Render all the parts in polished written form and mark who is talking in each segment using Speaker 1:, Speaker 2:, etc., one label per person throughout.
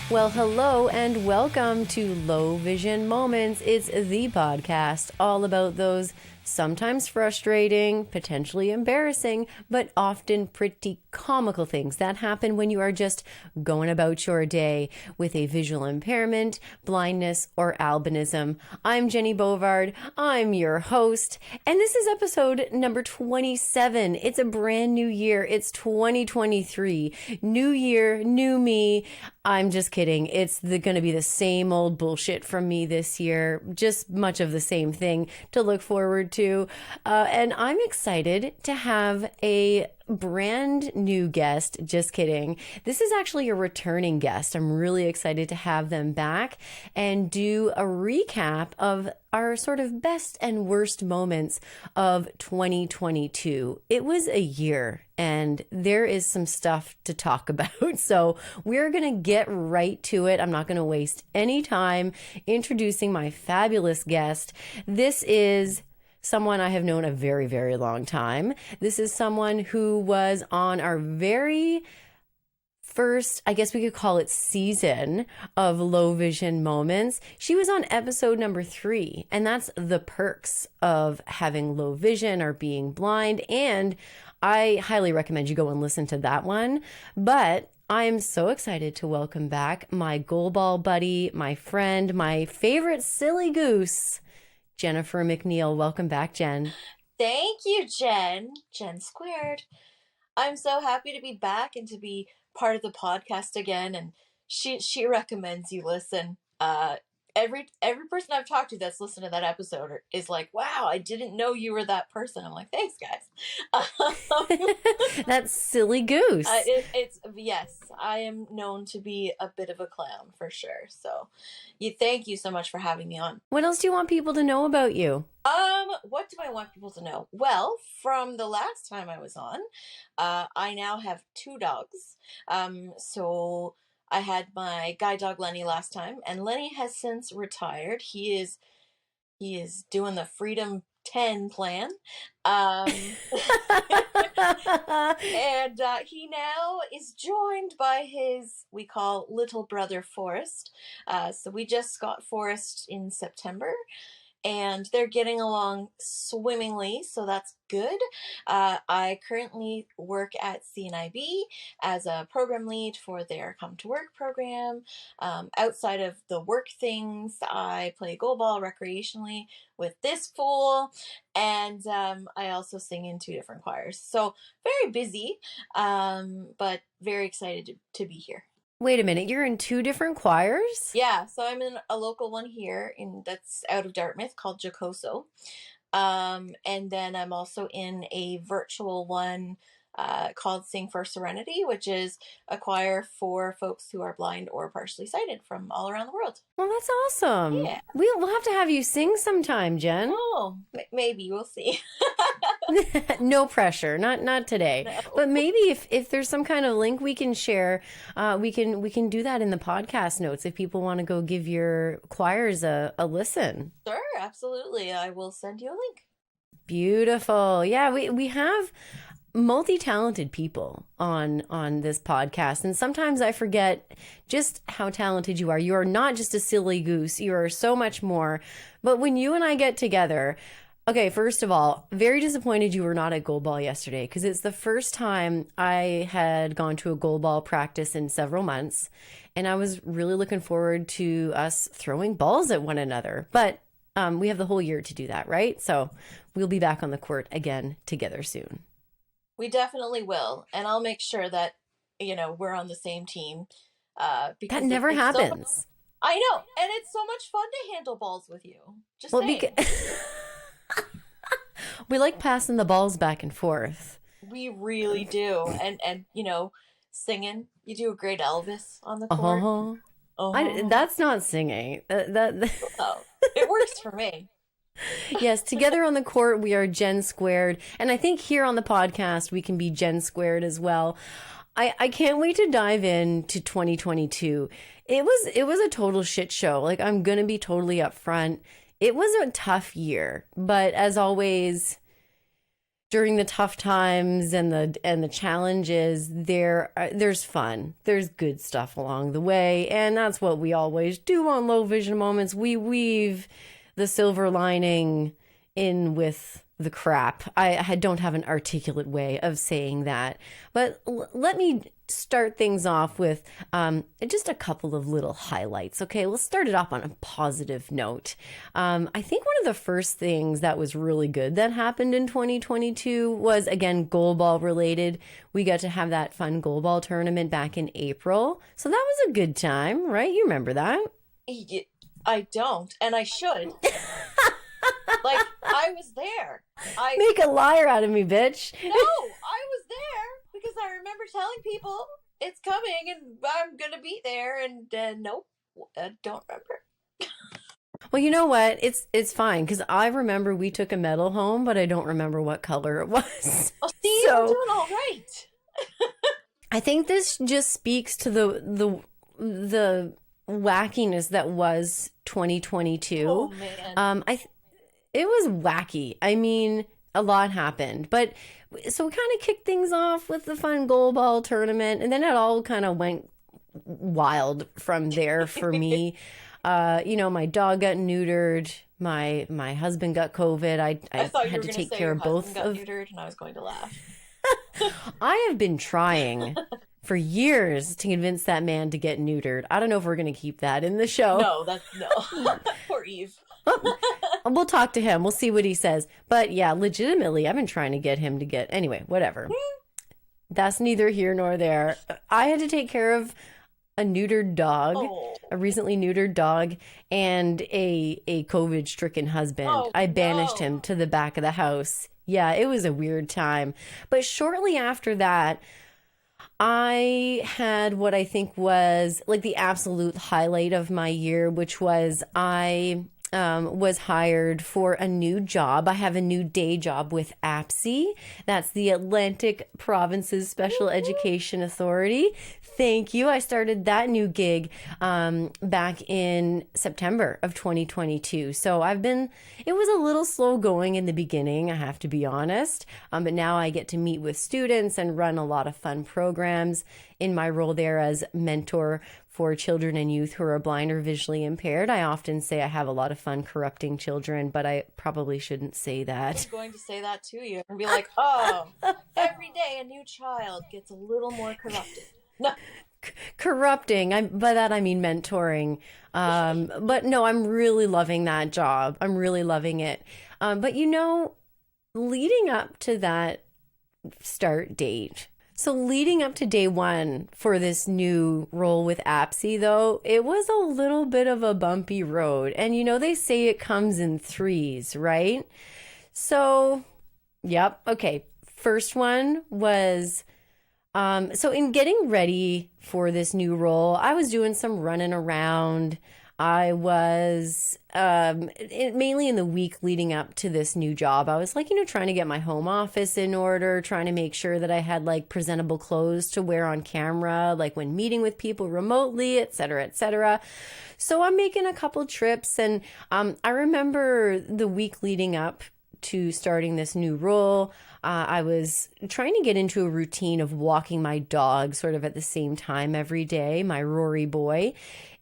Speaker 1: Well, hello and welcome to Low Vision Moments. It's the podcast all about those sometimes frustrating, potentially embarrassing, but often pretty comical things that happen when you are just going about your day with a visual impairment, blindness, or albinism. I'm Jennie Bovard. I'm your host, and this is episode number 27. It's a brand new year. It's 2023. New year, new me. I'm just kidding. It's going to be the same old bullshit from me this year. Just much of the same thing to look forward to. And I'm excited to have a brand new guest. Just kidding. This is actually a returning guest. I'm really excited to have them back and do a recap of our sort of best and worst moments of 2022. It was a year and there is some stuff to talk about. So we're going to get right to it. I'm not going to waste any time introducing my fabulous guest. This is someone I have known a very, very long time. This is someone who was on our very first, I guess we could call it, season of Low Vision Moments. She was on episode number 3, and that's the perks of having low vision or being blind. And I highly recommend you go and listen to that one. But I'm so excited to welcome back my goalball buddy, my friend, my favorite silly goose, Jennifer MacNeil. Welcome back, Jen.
Speaker 2: Thank you, Jen. Jen squared. I'm so happy to be back and to be part of the podcast again. And she recommends you listen. Every person I've talked to that's listened to that episode is like, wow, I didn't know you were that person. I'm like, thanks, guys.
Speaker 1: That's silly goose.
Speaker 2: Yes, I am known to be a bit of a clown for sure. So thank you so much for having me on.
Speaker 1: What else do you want people to know about you?
Speaker 2: What do I want people to know? Well, from the last time I was on, I now have 2 dogs. So I had my guide dog Lenny last time, and Lenny has since retired. He is doing the Freedom 10 plan. And he now is joined by his, we call little brother Forrest. So we just got Forrest in September, and they're getting along swimmingly, so that's good. I currently work at CNIB as a program lead for their Come to Work program. Outside of the work things, I play goalball recreationally with this fool, and I also sing in 2 different choirs. So very busy, but very excited to be here.
Speaker 1: Wait a minute, you're in 2 different choirs?
Speaker 2: Yeah, so I'm in a local one here that's out of Dartmouth called Jocoso. And then I'm also in a virtual one called Sing for Serenity, which is a choir for folks who are blind or partially sighted from all around the world.
Speaker 1: Well, that's awesome.
Speaker 2: Yeah.
Speaker 1: We'll have to have you sing sometime, Jen.
Speaker 2: Oh, maybe. We'll see.
Speaker 1: No pressure, not today.
Speaker 2: No.
Speaker 1: But maybe if there's some kind of link we can share, we can do that in the podcast notes if people want to go give your choirs a listen.
Speaker 2: Sure, absolutely. I will send you a link.
Speaker 1: Beautiful. Yeah, we have multi-talented people on this podcast, and sometimes I forget just how talented you are. You are not just a silly goose. You are so much more. But when you and I get together, okay, first of all, very disappointed you were not at goalball yesterday, because it's the first time I had gone to a goalball practice in several months, and I was really looking forward to us throwing balls at one another. But we have the whole year to do that, right? So we'll be back on the court again together soon.
Speaker 2: We definitely will, and I'll make sure that we're on the same team. Because
Speaker 1: that never happens.
Speaker 2: So I know, and it's so much fun to handle balls with you. Just saying.
Speaker 1: We like passing the balls back and forth.
Speaker 2: We really do, and singing. You do a great Elvis on the court.
Speaker 1: That's not singing.
Speaker 2: Oh, it works for me.
Speaker 1: Yes, together on the court, we are Jen squared. And I think here on the podcast, we can be Jen squared as well. I can't wait to dive into 2022. It was a total shit show. Like, I'm going to be totally upfront. It was a tough year, but as always, during the tough times and the challenges, there's fun. There's good stuff along the way, and that's what we always do on Low Vision Moments. We weave the silver lining in with the crap. I don't have an articulate way of saying that, but let me start things off with just a couple of little highlights. Okay, let's start it off on a positive note. I think one of the first things that was really good that happened in 2022 was, again, goalball related. We got to have that fun goalball tournament back in April, so that was a good time, right? You remember that?
Speaker 2: I don't, and I should. Like, I was there.
Speaker 1: Make a liar out of me, bitch.
Speaker 2: No, I was there because I remember telling people it's coming and I'm gonna be there, and nope, I don't remember.
Speaker 1: Well, you know what? It's fine because I remember we took a medal home, but I don't remember what color it was.
Speaker 2: Oh, see, you're doing all right.
Speaker 1: I think this just speaks to the wackiness that was 2022.
Speaker 2: Oh man.
Speaker 1: It was wacky. I mean, a lot happened, but so we kind of kicked things off with the fun goalball tournament, and then it all kind of went wild from there for me. My dog got neutered. My husband got COVID. I had to take care of both
Speaker 2: got neutered, and I was going to laugh.
Speaker 1: I have been trying for years to convince that man to get neutered. I don't know if we're going to keep that in the show.
Speaker 2: No. Poor Eve.
Speaker 1: We'll talk to him. We'll see what he says. But yeah, legitimately, I've been trying to get him to get... Anyway, whatever. That's neither here nor there. I had to take care of a neutered dog, a recently neutered dog, and a COVID-stricken husband. I banished him to the back of the house. Yeah, it was a weird time. But shortly after that, I had what I think was like the absolute highlight of my year, which was I was hired for a new job. I have a new day job with APSI. That's the Atlantic Provinces Special Education Authority. Thank you. I started that new gig back in September of 2022. So it was a little slow going in the beginning, I have to be honest. But now I get to meet with students and run a lot of fun programs in my role there as mentor for children and youth who are blind or visually impaired. I often say I have a lot of fun corrupting children, but I probably shouldn't say that.
Speaker 2: I'm going to say that to you and be like, oh, every day a new child gets a little more corrupted. No.
Speaker 1: Corrupting. By that I mean mentoring. But no, I'm really loving that job. I'm really loving it. But leading up to that start date, so leading up to day one for this new role with APSI, though, it was a little bit of a bumpy road. And they say it comes in threes, right? So, yep. Okay. First one was, so in getting ready for this new role, I was doing some running around. I was mainly in the week leading up to this new job. I was trying to get my home office in order, trying to make sure that I had presentable clothes to wear on camera, when meeting with people remotely, et cetera, et cetera. So I'm making a couple trips, and I remember the week leading up to starting this new role, I was trying to get into a routine of walking my dog sort of at the same time every day, my Rory boy.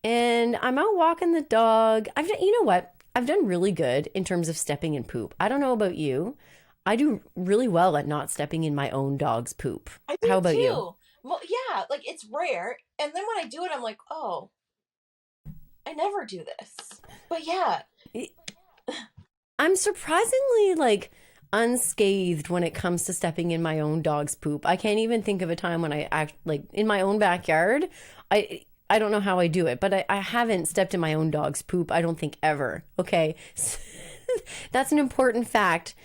Speaker 1: And I'm out walking the dog. You know what? I've done really good in terms of stepping in poop. I don't know about you. I do really well at not stepping in my own dog's poop.
Speaker 2: I do.
Speaker 1: How about
Speaker 2: too.
Speaker 1: you?
Speaker 2: Well, yeah, it's rare. And then when I do it, I'm like, oh, I never do this. But yeah.
Speaker 1: I'm surprisingly unscathed when it comes to stepping in my own dog's poop. I can't even think of a time when I act in my own backyard. I don't know how I do it, but I haven't stepped in my own dog's poop, I don't think, ever. Okay. That's an important fact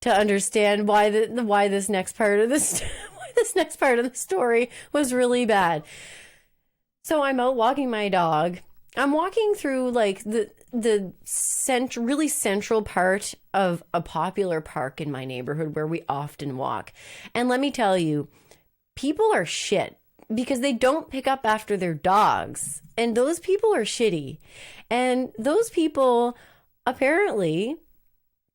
Speaker 1: to understand why this next part of the story was really bad. So I'm out walking my dog. I'm walking through the really central part of a popular park in my neighborhood where we often walk. And let me tell you, people are shit because they don't pick up after their dogs. And those people are shitty. And those people apparently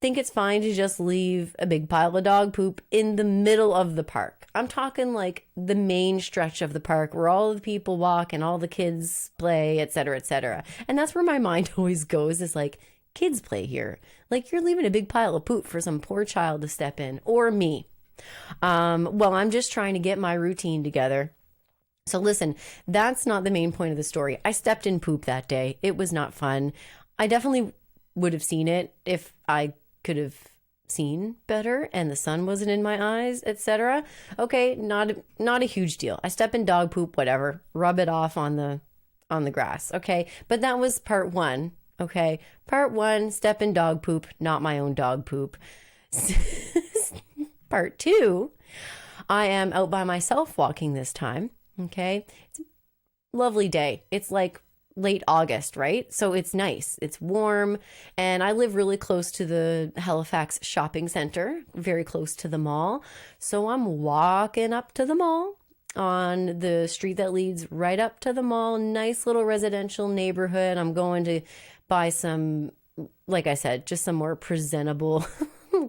Speaker 1: think it's fine to just leave a big pile of dog poop in the middle of the park. I'm talking like the main stretch of the park where all the people walk and all the kids play, et cetera, et cetera. And that's where my mind always goes, is like, kids play here. Like, you're leaving a big pile of poop for some poor child to step in, or me. Well, I'm just trying to get my routine together. So listen, that's not the main point of the story. I stepped in poop that day. It was not fun. I definitely would have seen it if I could have seen better and the sun wasn't in my eyes, etc. Okay, not a huge deal. I step in dog poop, whatever, rub it off on the grass. Okay, but that was part one. Okay, part one, step in dog poop, not my own dog poop. Part two, I am out by myself walking this time. Okay, it's a lovely day. It's like late August, right? So it's nice. It's warm. And I live really close to the Halifax shopping center, very close to the mall. So I'm walking up to the mall on the street that leads right up to the mall. Nice little residential neighborhood. I'm going to buy some, like I said, just some more presentable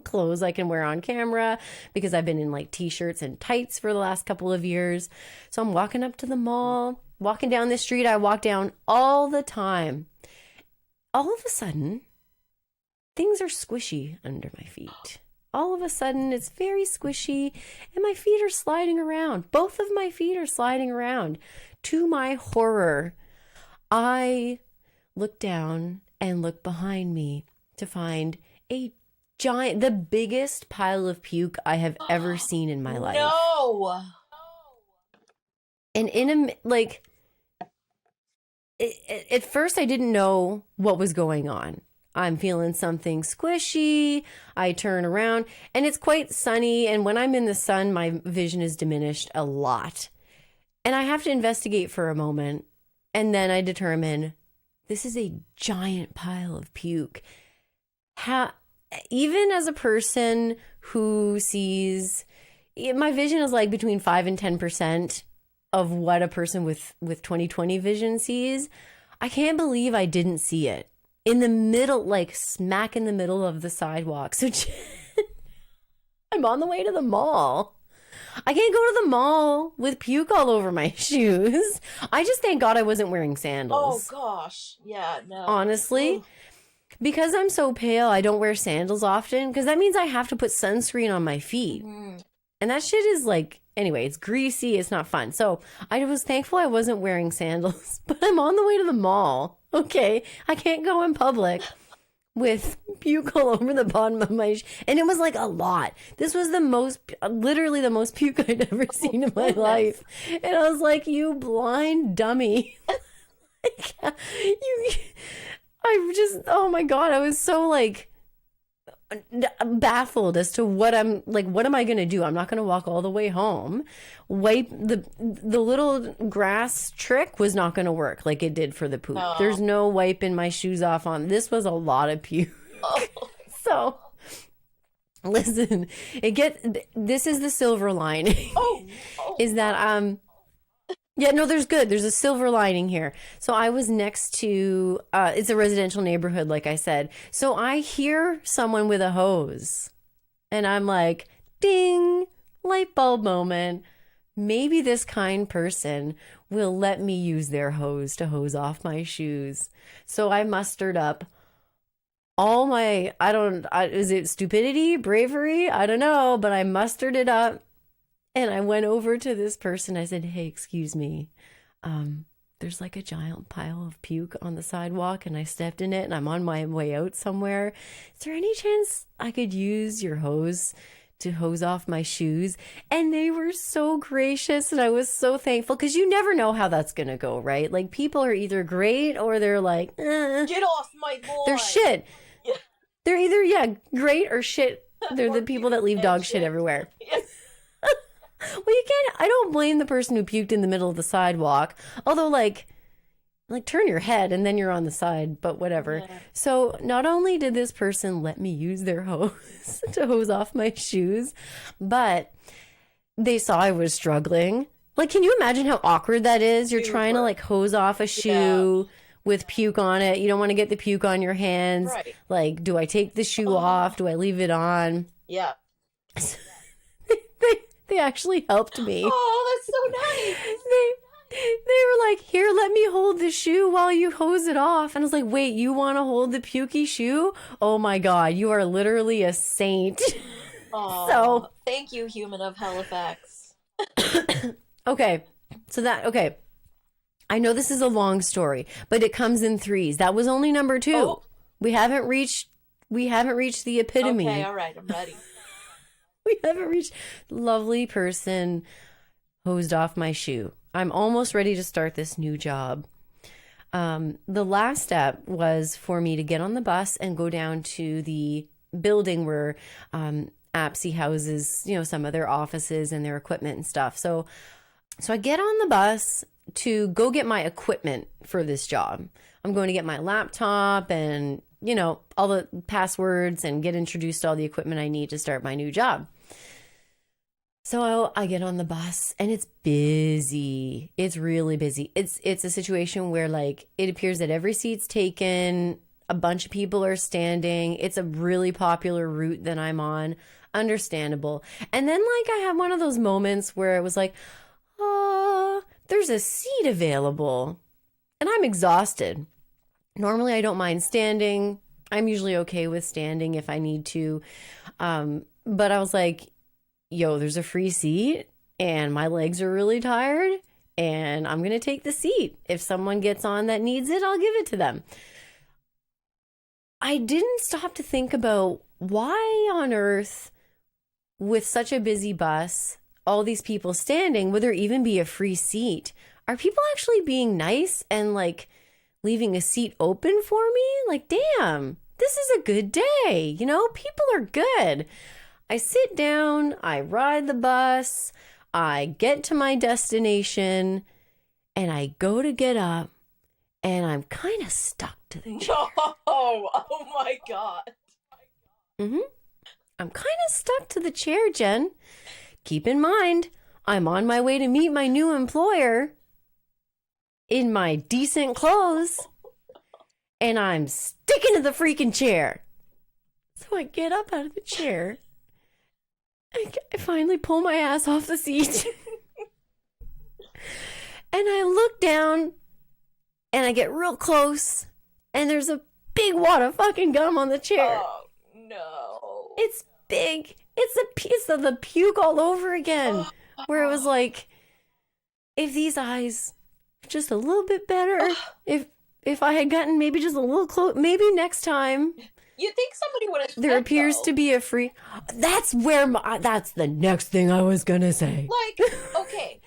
Speaker 1: clothes I can wear on camera, because I've been in like t-shirts and tights for the last couple of years. So I'm walking up to the mall, walking down the street I walk down all the time. All of a sudden, things are squishy under my feet. All of a sudden, it's very squishy, and my feet are sliding around. Both of my feet are sliding around. To my horror, I look down and look behind me to find a giant, the biggest pile of puke I have ever seen in my life.
Speaker 2: No.
Speaker 1: And at first I didn't know what was going on. I'm feeling something squishy. I turn around and it's quite sunny. And when I'm in the sun, my vision is diminished a lot. And I have to investigate for a moment. And then I determine this is a giant pile of puke. Even as a person who sees, my vision is like between 5 and 10% of what a person with 20/20 vision sees. I can't believe I didn't see it in the middle, like smack in the middle of the sidewalk. So I'm on the way to the mall. I can't go to the mall with puke all over my shoes. I just thank God I wasn't wearing sandals.
Speaker 2: Oh gosh. Yeah, no.
Speaker 1: Honestly.
Speaker 2: Ooh.
Speaker 1: Because I'm so pale, I don't wear sandals often, because that means I have to put sunscreen on my feet.
Speaker 2: Mm.
Speaker 1: And that shit is like, anyway, it's greasy. It's not fun. So I was thankful I wasn't wearing sandals, but I'm on the way to the mall. Okay. I can't go in public with puke all over the bottom of my and it was like a lot. This was literally the most puke I'd ever seen in my life. And I was like, you blind dummy. Oh my God, I was so like baffled as to what am I going to do? I'm not going to walk all the way home. Wipe the little grass trick was not going to work like it did for the poop. No. There's no wiping my shoes off on. This was a lot of puke. Oh. So listen, this is the silver lining. Is that yeah, no, there's a silver lining here. So I was next to, it's a residential neighborhood, like I said. So I hear someone with a hose and I'm like, ding, light bulb moment. Maybe this kind person will let me use their hose to hose off my shoes. So I mustered up all my, is it stupidity, bravery? I don't know, but I mustered it up. And I went over to this person. I said, hey, excuse me. There's like a giant pile of puke on the sidewalk and I stepped in it and I'm on my way out somewhere. Is there any chance I could use your hose to hose off my shoes? And they were so gracious and I was so thankful, because you never know how that's going to go, right? Like, people are either great or they're like,
Speaker 2: get off my boy.
Speaker 1: They're shit. Yeah. They're either, great or shit. They're the people that leave dog shit everywhere. Yeah. Well, you can't, I don't blame the person who puked in the middle of the sidewalk. Although, like turn your head and then you're on the side, but whatever. Yeah. So not only did this person let me use their hose to hose off my shoes, but they saw I was struggling. Like, can you imagine how awkward that is? You're trying to like hose off a shoe with puke on it. You don't want to get the puke on your hands.
Speaker 2: Right.
Speaker 1: Like, do I take the shoe off? Do I leave it on?
Speaker 2: Yeah.
Speaker 1: They actually helped me.
Speaker 2: Oh, that's so nice.
Speaker 1: They were like, here, let me hold the shoe while you hose it off. And I was like, wait, you want to hold the pukey shoe? Oh my God, you are literally a saint.
Speaker 2: Oh,
Speaker 1: So
Speaker 2: thank you, human of Halifax.
Speaker 1: okay. I know this is a long story, but it comes in threes. That was only number 2.
Speaker 2: Oh.
Speaker 1: We haven't reached the epitome.
Speaker 2: Okay, all right, I'm ready.
Speaker 1: We haven't reached lovely person hosed off my shoe. I'm almost ready to start this new job. The last step was for me to get on the bus and go down to the building where APSI houses, some of their offices and their equipment and stuff. So I get on the bus to go get my equipment for this job. I'm going to get my laptop and, all the passwords and get introduced to all the equipment I need to start my new job. So I get on the bus and it's busy. It's really busy. It's a situation where like it appears that every seat's taken. A bunch of people are standing. It's a really popular route that I'm on. Understandable. And then like I have one of those moments where it was like, oh, there's a seat available. And I'm exhausted. Normally I don't mind standing. I'm usually okay with standing if I need to. But I was like, yo, there's a free seat and my legs are really tired and I'm going to take the seat. If someone gets on that needs it, I'll give it to them. I didn't stop to think about why on earth, with such a busy bus, all these people standing, would there even be a free seat? Are people actually being nice and like leaving a seat open for me? Like, damn, this is a good day. People are good. I sit down, I ride the bus, I get to my destination, and I go to get up, and I'm kind of stuck to the chair.
Speaker 2: Oh my God.
Speaker 1: I'm kind of stuck to the chair, Jen. Keep in mind, I'm on my way to meet my new employer in my decent clothes, and I'm sticking to the freaking chair. So I get up out of the chair. I finally pull my ass off the seat. And I look down and I get real close and there's a big wad of fucking gum on the chair.
Speaker 2: Oh, no.
Speaker 1: It's big. It's a piece of the puke all over again. Where it was like, if these eyes were just a little bit better, if I had gotten maybe just a little close, maybe next time.
Speaker 2: You think somebody would have
Speaker 1: There appears to be a free... That's the next thing I was going to say.
Speaker 2: Like, okay.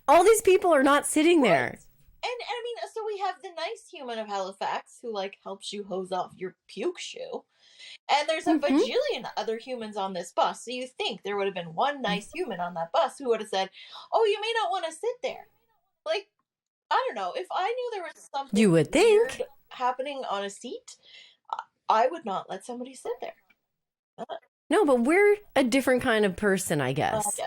Speaker 1: All these people are not sitting there.
Speaker 2: And I mean, so we have the nice human of Halifax who, like, helps you hose off your puke shoe. And there's a bajillion other humans on this bus. So you think there would have been one nice human on that bus who would have said, oh, you may not want to sit there. Like, I don't know. If I knew there was something
Speaker 1: you would think
Speaker 2: weird happening on a seat, I would not let somebody sit there.
Speaker 1: No, but we're a different kind of person, I guess.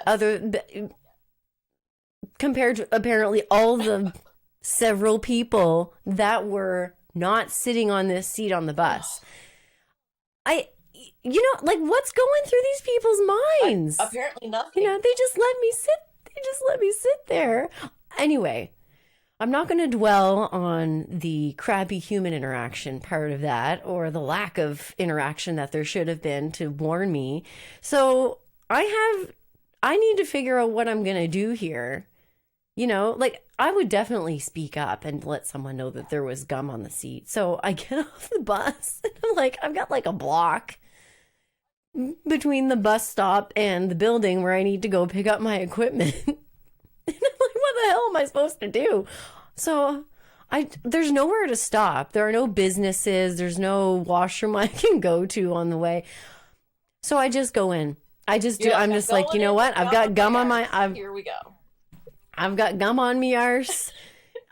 Speaker 1: Compared to apparently all the several people that were not sitting on this seat on the bus. What's going through these people's minds?
Speaker 2: Apparently nothing.
Speaker 1: They just let me sit there. Anyway, I'm not going to dwell on the crappy human interaction part of that or the lack of interaction that there should have been to warn me. So I need to figure out what I'm going to do here. I would definitely speak up and let someone know that there was gum on the seat. So I get off the bus and I'm like, I've got like a block between the bus stop and the building where I need to go pick up my equipment. And I'm like, what the hell am I supposed to do? So there's nowhere to stop. There are no businesses. There's no washroom I can go to on the way. So I just go in. I'm just like, you know what? I've got gum on my,
Speaker 2: here we go.
Speaker 1: I've got gum on me arse.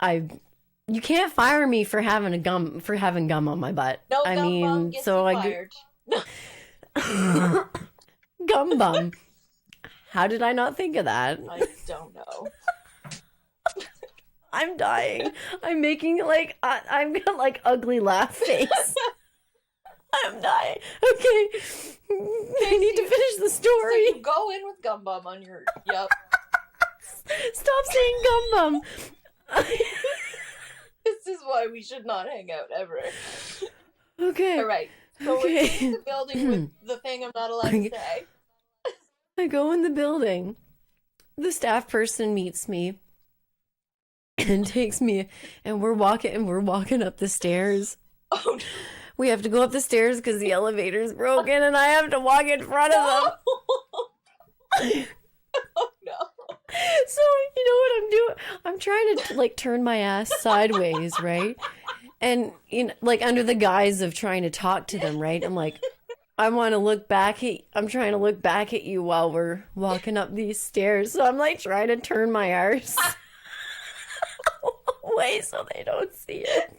Speaker 1: You can't fire me for having gum on my butt.
Speaker 2: No, gum bum gets you fired.
Speaker 1: Gum bum. How did I not think of that?
Speaker 2: I don't know.
Speaker 1: I'm dying. I'm making like I'm got like ugly laugh face. I'm dying. Okay. I need to finish the
Speaker 2: So
Speaker 1: story.
Speaker 2: you go in with gum bum on your, yep.
Speaker 1: Stop saying gum bum.
Speaker 2: This is why we should not hang out ever.
Speaker 1: Okay.
Speaker 2: All right. So we're in the building with the thing I'm not allowed to say.
Speaker 1: I go in the building. The staff person meets me and takes me, and we're walking up the stairs.
Speaker 2: Oh, no.
Speaker 1: We have to go up the stairs because the elevator's broken, and I have to walk in front of them.
Speaker 2: Oh, no.
Speaker 1: So, you know what I'm doing? I'm trying to, like, turn my ass sideways, right? And, you know, like, under the guise of trying to talk to them, right? I'm like, I'm trying to look back at you while we're walking up these stairs. So I'm, like, trying to turn my arse away so they don't see it.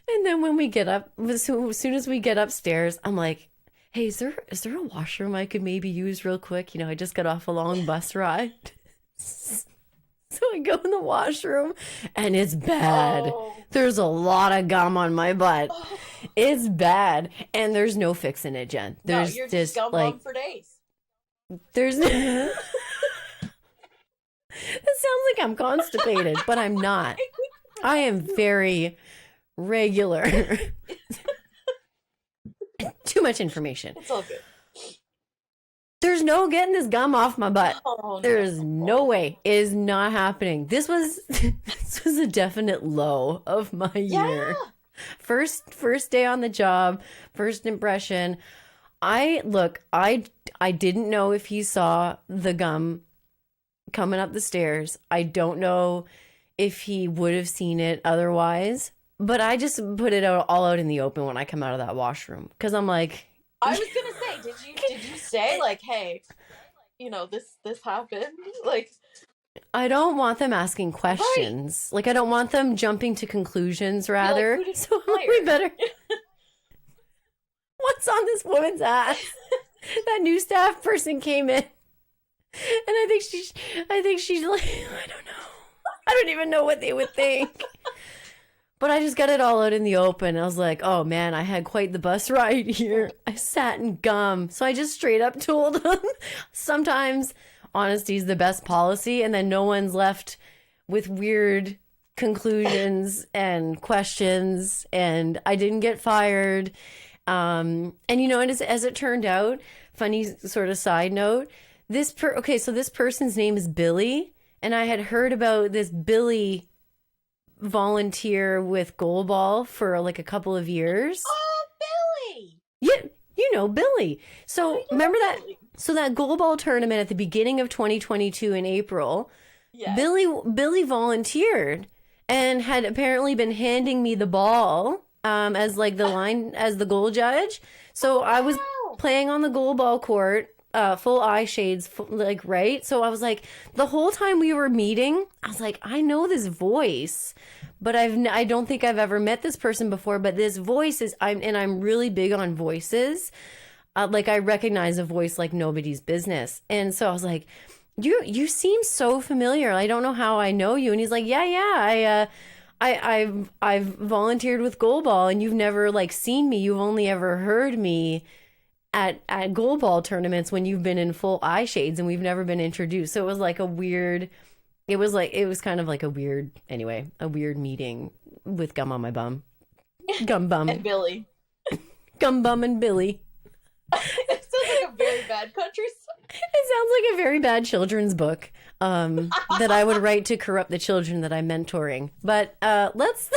Speaker 1: And then when we get up, as soon as we get upstairs, I'm like, hey, is there a washroom I could maybe use real quick? You know, I just got off a long bus ride. So I go in the washroom, and it's bad.
Speaker 2: Oh.
Speaker 1: There's a lot of gum on my butt.
Speaker 2: Oh.
Speaker 1: It's bad, and there's no fixing it, Jen. There's
Speaker 2: you're just gum bum for days.
Speaker 1: There's no... It sounds like I'm constipated, but I'm not. I am very regular. Too much information.
Speaker 2: It's all good.
Speaker 1: There's no getting this gum off my butt.
Speaker 2: Oh,
Speaker 1: There is no way. It is not happening. This was a definite low of my year. First day on the job, first impression. I didn't know if he saw the gum coming up the stairs. I don't know if he would have seen it otherwise, but I just put it all out in the open when I come out of that washroom, because I'm like,
Speaker 2: I was gonna say, did you say, like, hey, you know, this happened? Like,
Speaker 1: I don't want them asking questions. Right. Like, I don't want them jumping to conclusions, rather.
Speaker 2: Like,
Speaker 1: so I'm like, we better. What's on this woman's ass? That new staff person came in, and I think she's like, I don't know. I don't even know what they would think. But I just got it all out in the open. I was like, oh man, I had quite the bus ride here. I sat in gum. So I just straight up told them, sometimes honesty is the best policy, and then no one's left with weird conclusions and questions, and I didn't get fired. And you know, as it turned out, funny sort of side note, so this person's name is Billy, and I had heard about this Billy volunteer with goalball for like a couple of years.
Speaker 2: Oh, Billy!
Speaker 1: Yeah, you know Billy. So remember that? So that goalball tournament at the beginning of 2022 in April, yes. Billy volunteered and had apparently been handing me the ball as like as the goal judge. So I was playing on the goalball court. Full eye shades, like, right? So I was like, the whole time we were meeting, I was like, I know this voice, but I don't think I've ever met this person before, but this voice I'm really big on voices. Like, I recognize a voice like nobody's business. And so I was like, you seem so familiar. I don't know how I know you. And he's like, yeah, I've volunteered with goalball, and you've never like seen me. You've only ever heard me at goalball tournaments when you've been in full eye shades, and we've never been introduced. So it was like it was kind of like a weird meeting with gum on my bum. Gum bum.
Speaker 2: And Billy.
Speaker 1: Gum bum and Billy.
Speaker 2: It sounds like a very bad country song.
Speaker 1: It sounds like a very bad children's book that I would write to corrupt the children that I'm mentoring. But let's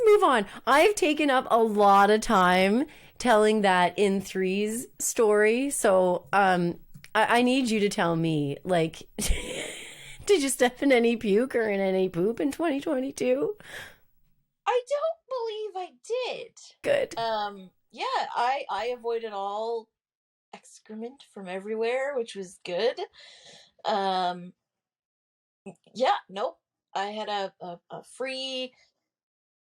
Speaker 1: move on. I've taken up a lot of time telling that in threes story. So I need you to tell me, like, did you step in any puke or in any poop in 2022?
Speaker 2: I don't believe I did.
Speaker 1: Good.
Speaker 2: Yeah, I avoided all excrement from everywhere, which was good. Yeah, nope. I had a free,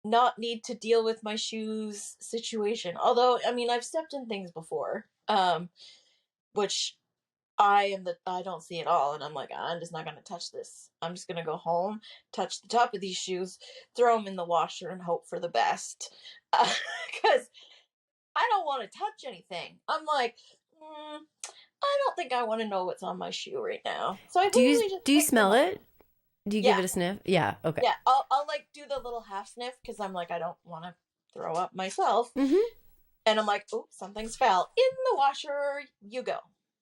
Speaker 2: not need to deal with my shoes situation. Although, I mean, I've stepped in things before, which I don't see it all, and I'm like, I'm just not gonna touch this. I'm just gonna go home, touch the top of these shoes, throw them in the washer, and hope for the best. Because I don't want to touch anything. I'm like, I don't think I want to know what's on my shoe right now. So I literally just
Speaker 1: Do you
Speaker 2: pick them
Speaker 1: smell
Speaker 2: up.
Speaker 1: it? Do you give
Speaker 2: Yeah,
Speaker 1: it a sniff? Yeah. Okay.
Speaker 2: yeah. I'll like do the little half sniff because I'm like, I don't want to throw up myself.
Speaker 1: Mm-hmm.
Speaker 2: And I'm like, oh, something's foul. In the washer you go.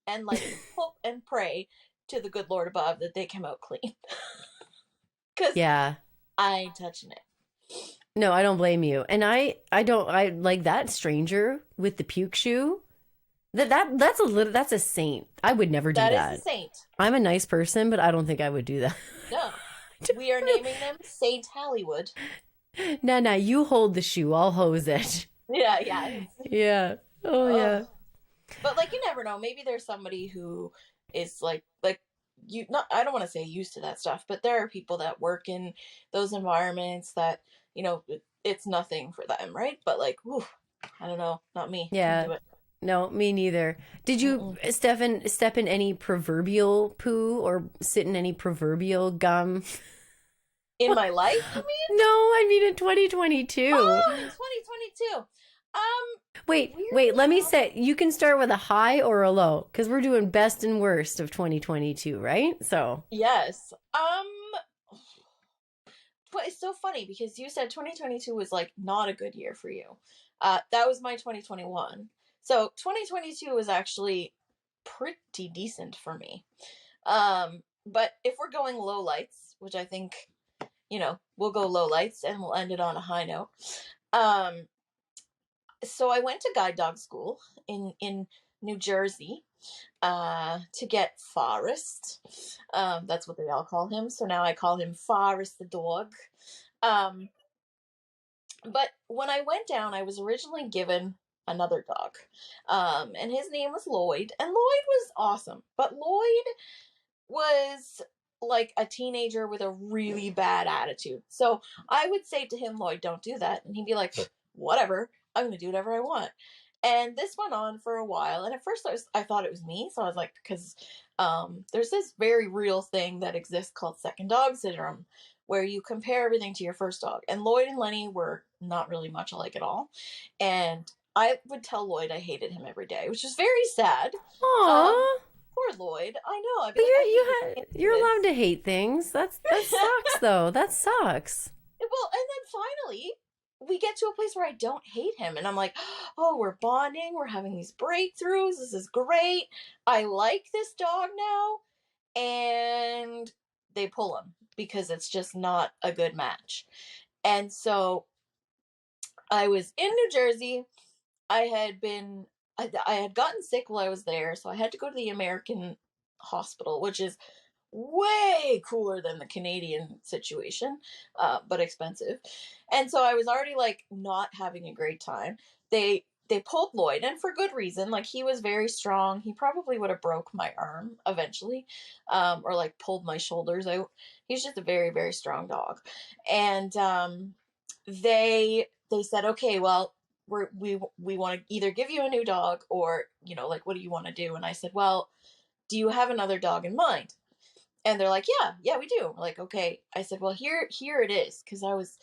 Speaker 2: And like hope and pray to the good Lord above that they come out clean. Because
Speaker 1: Yeah.
Speaker 2: I ain't touching it.
Speaker 1: No, I don't blame you. And I like that stranger with the puke shoe. That's a saint. I would never do
Speaker 2: That
Speaker 1: that.
Speaker 2: is a saint.
Speaker 1: I'm a nice person, but I don't think I would do that.
Speaker 2: No. We are naming them Saint Hollywood.
Speaker 1: Nah, you hold the shoe. I'll hose it.
Speaker 2: Yeah, yeah.
Speaker 1: Yeah. Oh, yeah.
Speaker 2: But like you never know. Maybe there's somebody who is like you not I don't want to say used to that stuff, but there are people that work in those environments that, it's nothing for them, right? But like, whew, I don't know, not me. Couldn't
Speaker 1: Yeah.
Speaker 2: do it.
Speaker 1: No, me neither. Did you, step in any proverbial poo or sit in any proverbial gum?
Speaker 2: In my life, you mean?
Speaker 1: No, I mean in 2022.
Speaker 2: Oh, in 2022.
Speaker 1: Wait, let me say, you can start with a high or a low because we're doing best and worst of 2022, right? So,
Speaker 2: Yes. But it's so funny because you said 2022 was like not a good year for you. That was my 2021. So 2022 was actually pretty decent for me. But if we're going low lights, which I think, we'll go low lights and we'll end it on a high note. So I went to guide dog school in New Jersey to get Forrest. That's what they all call him. So now I call him Forrest the dog. But when I went down, I was originally given another dog. And his name was Lloyd. And Lloyd was awesome. But Lloyd was like a teenager with a really bad attitude. So I would say to him, Lloyd, don't do that. And he'd be like, whatever, I'm going to do whatever I want. And this went on for a while. And at first I thought it was me. So I was like, because there's this very real thing that exists called second dog syndrome, where you compare everything to your first dog. And Lloyd and Lenny were not really much alike at all. And I would tell Lloyd I hated him every day, which is very sad.
Speaker 1: Aww.
Speaker 2: Poor Lloyd. I know. I'd be
Speaker 1: But you're allowed to hate things. That sucks, though. That sucks.
Speaker 2: Well, and then finally, we get to a place where I don't hate him. And I'm like, oh, we're bonding. We're having these breakthroughs. This is great. I like this dog now. And they pull him because it's just not a good match. And so I was in New Jersey. I had gotten sick while I was there, so I had to go to the American hospital, which is way cooler than the Canadian situation, but expensive. And so I was already like not having a great time. They pulled Lloyd, and for good reason. Like, he was very strong. He probably would have broke my arm eventually, or like pulled my shoulders out. He's just a very, very strong dog. And they said, okay, well, we want to either give you a new dog or, like, what do you want to do? And I said, well, do you have another dog in mind? And they're like, yeah, we do. We're like, okay. I said, well, here it is. Cause I was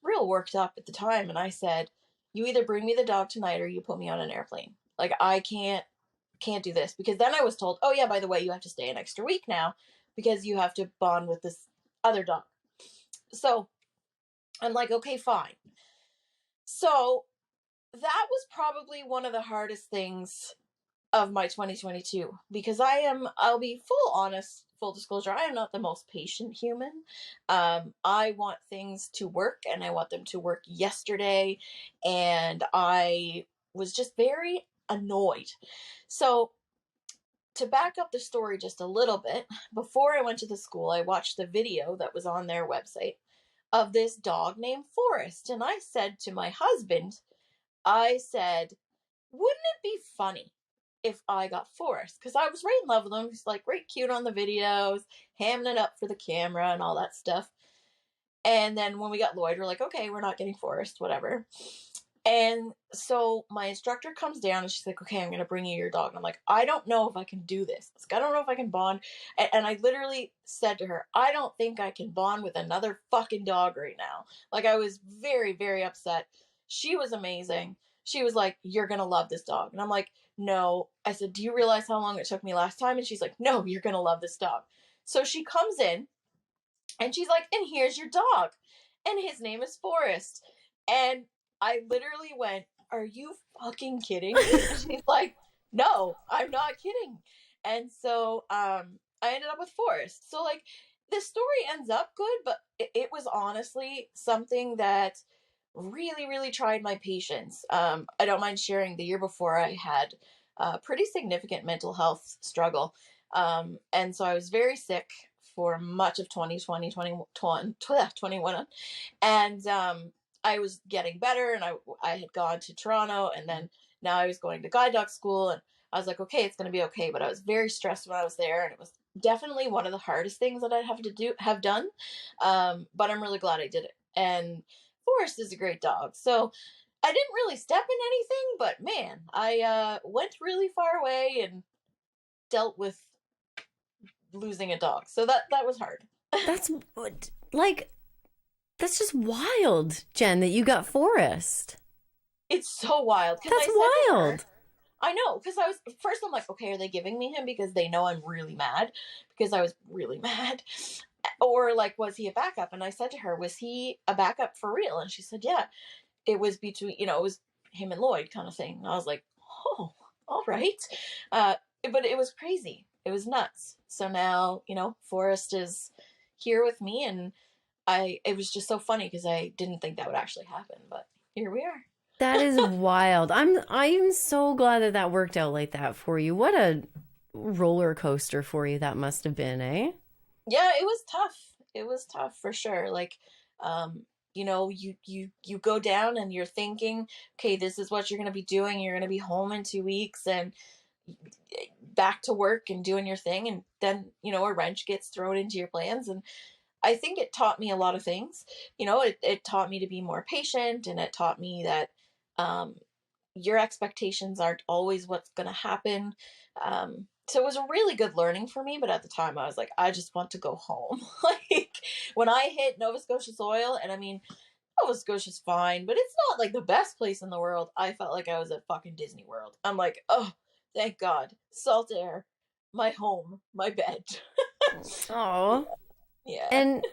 Speaker 2: real worked up at the time. And I said, you either bring me the dog tonight or you put me on an airplane. Like, I can't do this. Because then I was told, oh yeah, by the way, you have to stay an extra week now because you have to bond with this other dog. So I'm like, okay, fine. So that was probably one of the hardest things of my 2022 because I'll be full disclosure, I am not the most patient human. I want things to work and I want them to work yesterday, and I was just very annoyed. So to back up the story just a little bit, before I went to the school, I watched the video that was on their website of this dog named Forrest, and I said to my husband, wouldn't it be funny if I got Forrest? Because I was right in love with him. He's like right cute on the videos, hamming it up for the camera and all that stuff. And then when we got Lloyd, we're like, okay, we're not getting Forrest, whatever. And so my instructor comes down and she's like, okay, I'm going to bring you your dog. And I'm like, I don't know if I can do this. I don't know if I can bond. And I literally said to her, I don't think I can bond with another fucking dog right now. Like, I was very, very upset. She was amazing. She was like, you're going to love this dog. And I'm like, no. I said, do you realize how long it took me last time? And she's like, no, you're going to love this dog. So she comes in and she's like, and here's your dog. And his name is Forrest. And I literally went, are you fucking kidding me? And she's like, no, I'm not kidding. And so I ended up with Forrest. So, like, the story ends up good, but it was honestly something that really, really tried my patience. I don't mind sharing, the year before I had a pretty significant mental health struggle. And so I was very sick for much of 2020, 21. And I was getting better, and I had gone to Toronto, and then now I was going to guide dog school, and I was like, okay, it's going to be okay. But I was very stressed when I was there, and it was definitely one of the hardest things that I'd have done. But I'm really glad I did it. And Forrest is a great dog. So I didn't really step in anything, but man, I went really far away and dealt with losing a dog. So that was hard.
Speaker 1: That's like, that's just wild, Jen, that you got Forrest.
Speaker 2: It's so wild.
Speaker 1: That's wild.
Speaker 2: I know, because I was, first I'm like, okay, are they giving me him because they know I'm really mad? Because I was really mad. Or, like, was he a backup? And I said to her, was he a backup for real? And she said, yeah. It was between, it was him and Lloyd kind of thing. And I was like, oh, all right. But it was crazy. It was nuts. So now, Forrest is here with me, and it was just so funny because I didn't think that would actually happen, but here we are.
Speaker 1: That is wild. I'm so glad that worked out like that for you. What a roller coaster for you that must have been, eh?
Speaker 2: Yeah, it was tough. It was tough for sure. Like, you go down and you're thinking, okay, this is what you're going to be doing. You're going to be home in 2 weeks and back to work and doing your thing. And then, a wrench gets thrown into your plans. And I think it taught me a lot of things. It taught me to be more patient, and it taught me that your expectations aren't always what's going to happen. So it was a really good learning for me, but at the time I was like, I just want to go home. Like, when I hit Nova Scotia soil, and I mean, Nova Scotia's fine, but it's not like the best place in the world. I felt like I was at fucking Disney World. I'm like, oh, thank God. Salt air, my home, my bed.
Speaker 1: Oh.
Speaker 2: Yeah.
Speaker 1: And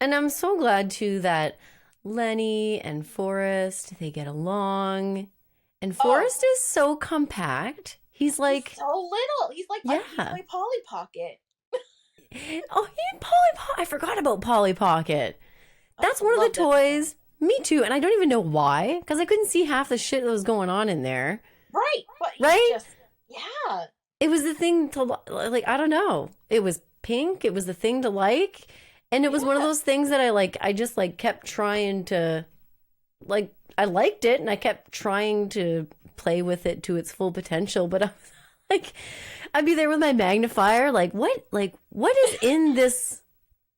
Speaker 1: I'm so glad too that Lenny and Forrest, they get along. And Forrest is so compact. He's like,
Speaker 2: he's so little. He's like,
Speaker 1: yeah.
Speaker 2: He's my Polly Pocket.
Speaker 1: Oh, I forgot about Polly Pocket. That's one of the toys. Me too. And I don't even know why, because I couldn't see half the shit that was going on in there.
Speaker 2: Right. But
Speaker 1: right?
Speaker 2: Yeah.
Speaker 1: It was the thing to, like, I don't know. It was pink. It was the thing to like. And it was one of those things that I just kept trying to, I liked it, and I kept trying to play with it to its full potential. But I was like, I'd be there with my magnifier, what is in this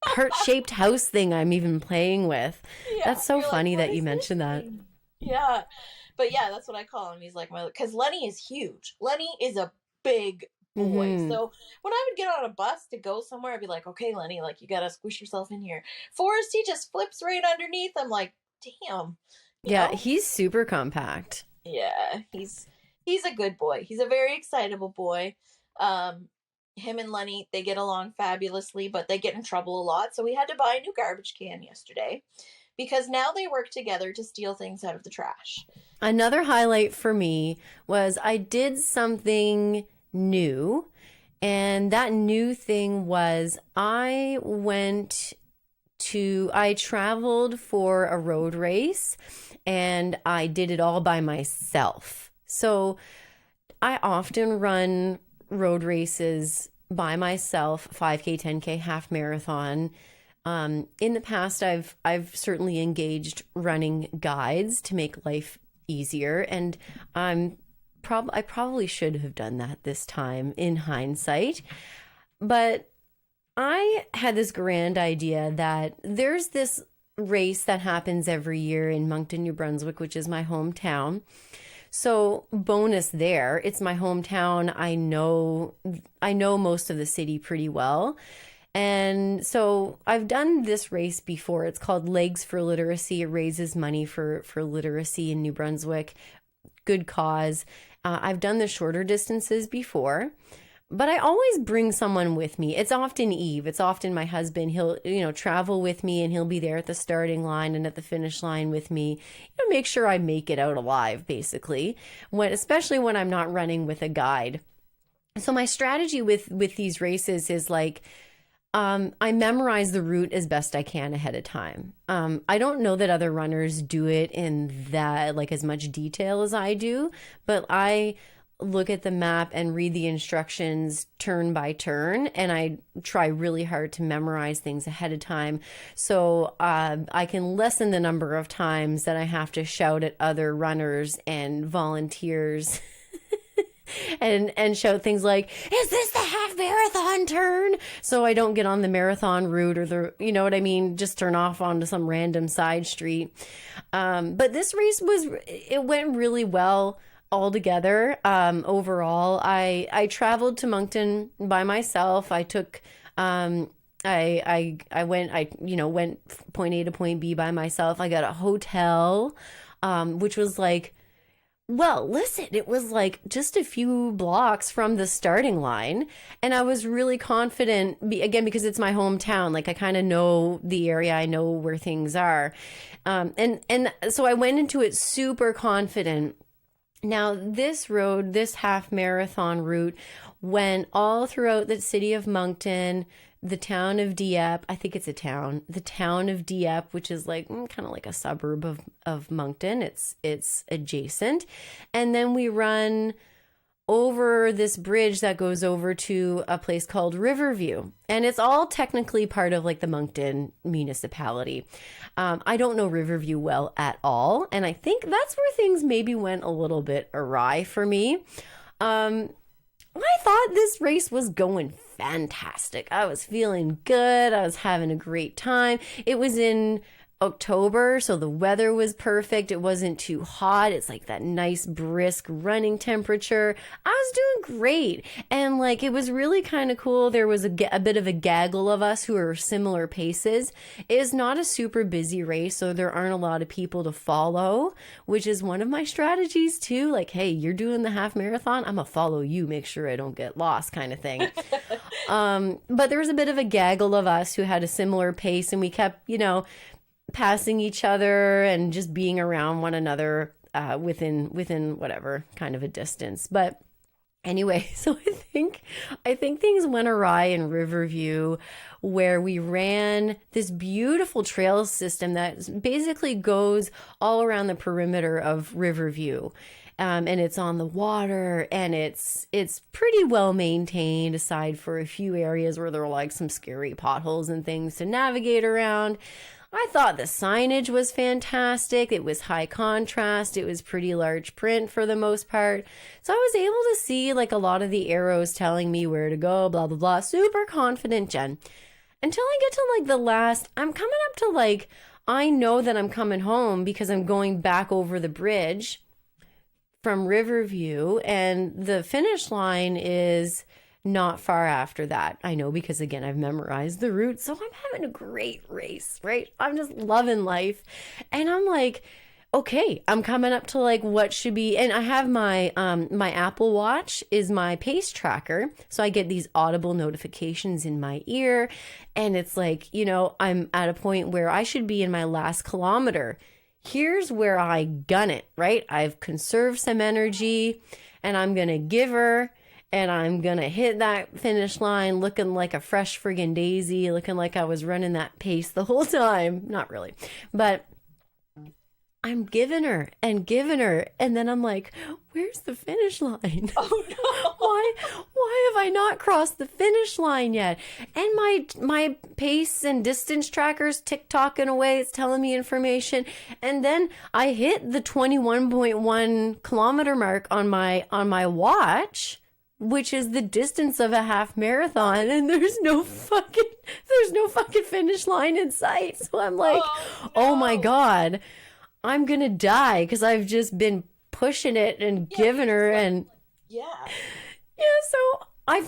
Speaker 1: heart-shaped house thing I'm even playing with? Yeah, that's so funny that you mentioned that.
Speaker 2: Yeah. But yeah, that's what I call him. He's like because Lenny is huge. Lenny is a big boy. Mm-hmm. So when I would get on a bus to go somewhere, I'd be like, okay, Lenny, you gotta squish yourself in here. Forrest, he just flips right underneath. I'm like, damn.
Speaker 1: Yeah, he's super compact.
Speaker 2: Yeah, he's a good boy. He's a very excitable boy. Him and Lenny, they get along fabulously, but they get in trouble a lot. So we had to buy a new garbage can yesterday because now they work together to steal things out of the trash.
Speaker 1: Another highlight for me was I did something new, and that new thing was I traveled for a road race, and I did it all by myself. So I often run road races by myself, 5K, 10K, half marathon. In the past, I've certainly engaged running guides to make life easier, and I probably should have done that this time in hindsight. But I had this grand idea that there's this race that happens every year in Moncton, New Brunswick, which is my hometown. So bonus there, it's my hometown. I know most of the city pretty well. And so I've done this race before. It's called Legs for Literacy. It raises money for literacy in New Brunswick. Good cause. I've done the shorter distances before, but I always bring someone with me. It's often Eve. It's often my husband. He'll, travel with me, and he'll be there at the starting line and at the finish line with me. Make sure I make it out alive, basically, especially when I'm not running with a guide. So my strategy with these races is like, I memorize the route as best I can ahead of time. I don't know that other runners do it in that, like, as much detail as I do, but I look at the map and read the instructions turn by turn, and I try really hard to memorize things ahead of time, so I can lessen the number of times that I have to shout at other runners and volunteers and shout things like, is this the half marathon turn? So I don't get on the marathon route, or just turn off onto some random side street. But this race it went really well altogether. Overall, I traveled to Moncton by myself. I took, went point A to point B by myself. I got a hotel, which was like, well, listen, it was like just a few blocks from the starting line. And I was really confident, again, because it's my hometown. Like, I kind of know the area. I know where things are. And so I went into it super confident. Now, this half marathon route went all throughout the city of Moncton, the town of Dieppe. I think it's a town. The town of Dieppe, which is like kind of like a suburb of Moncton. It's adjacent. And then we run over this bridge that goes over to a place called Riverview. And it's all technically part of like the Moncton municipality. I don't know Riverview well at all. And I think that's where things maybe went a little bit awry for me. I thought this race was going fantastic. I was feeling good. I was having a great time. It was in October, so the weather was perfect. It wasn't too hot. It's like that nice brisk running temperature. I was doing great. And like, it was really kind of cool. There was a bit of a gaggle of us who are similar paces. It is not a super busy race, so there aren't a lot of people to follow, which is one of my strategies too. Like, hey, you're doing the half marathon, I'm gonna follow you, make sure I don't get lost, kind of thing. But there was a bit of a gaggle of us who had a similar pace, and we kept, passing each other and just being around one another within whatever kind of a distance. But anyway, so I think things went awry in Riverview, where we ran this beautiful trail system that basically goes all around the perimeter of Riverview. And it's on the water, and it's pretty well maintained, aside for a few areas where there were like some scary potholes and things to navigate around. I thought the signage was fantastic. It was high contrast. It was pretty large print for the most part. So I was able to see like a lot of the arrows telling me where to go, blah, blah, blah. Super confident, Jen. Until I get to like the last, I'm coming up to like, I know that I'm coming home because I'm going back over the bridge from Riverview, and the finish line is not far after that. I know because, again, I've memorized the route, so I'm having a great race, right? I'm just loving life. And I'm like, okay, I'm coming up to like what should be, and I have my my Apple Watch is my pace tracker, so I get these audible notifications in my ear, and it's like, I'm at a point where I should be in my last kilometer. Here's where I gun it, right? I've conserved some energy, and I'm gonna give her, and I'm gonna hit that finish line looking like a fresh friggin' daisy, looking like I was running that pace the whole time. Not really, but I'm giving her, and then I'm like, where's the finish line?
Speaker 2: Oh no.
Speaker 1: Why have I not crossed the finish line yet? And my pace and distance tracker's tick-tocking away. It's telling me information. And then I hit the 21.1 kilometer mark on my watch, which is the distance of a half marathon, and there's no fucking finish line in sight. So I'm like, oh my God, I'm gonna die because I've just been pushing it and giving her and
Speaker 2: yeah.
Speaker 1: So I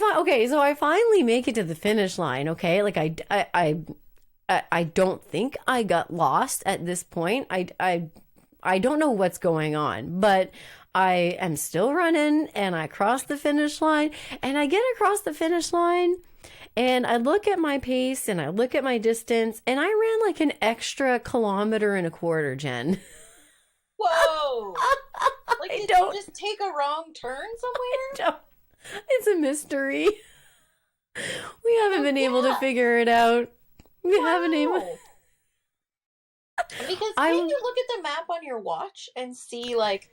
Speaker 1: finally make it to the finish line. Okay, like I don't think I got lost at this point. I don't know what's going on, but I am still running, and I cross the finish line, and I get across the finish line, and I look at my pace and I look at my distance, and I ran like an extra 1.25 kilometers, Jen.
Speaker 2: Whoa! Like, did you just take a wrong turn somewhere?
Speaker 1: It's a mystery. We haven't been able to figure it out. We haven't able.
Speaker 2: Because can you look at the map on your watch and see like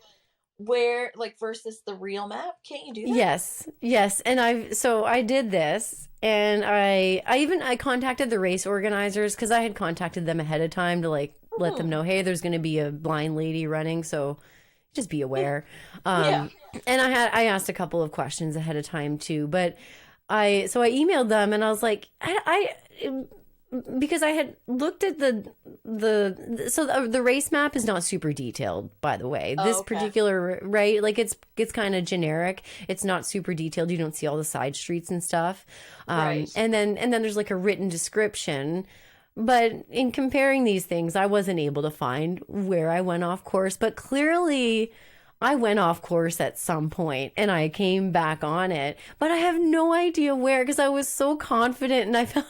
Speaker 2: where, like, versus the real map? Can't you do that?
Speaker 1: Yes. And I did this, and I contacted the race organizers because I had contacted them ahead of time to like let them know, hey, there's going to be a blind lady running, so just be aware. And I asked a couple of questions ahead of time too, but I emailed them, and I was like, because I had looked at the race map is not super detailed, by the way. This particular, right, like it's kind of generic. It's not super detailed. You don't see all the side streets and stuff. Right. And then there's like a written description. But in comparing these things, I wasn't able to find where I went off course. But clearly, I went off course at some point, and I came back on it. But I have no idea where, because I was so confident, and I felt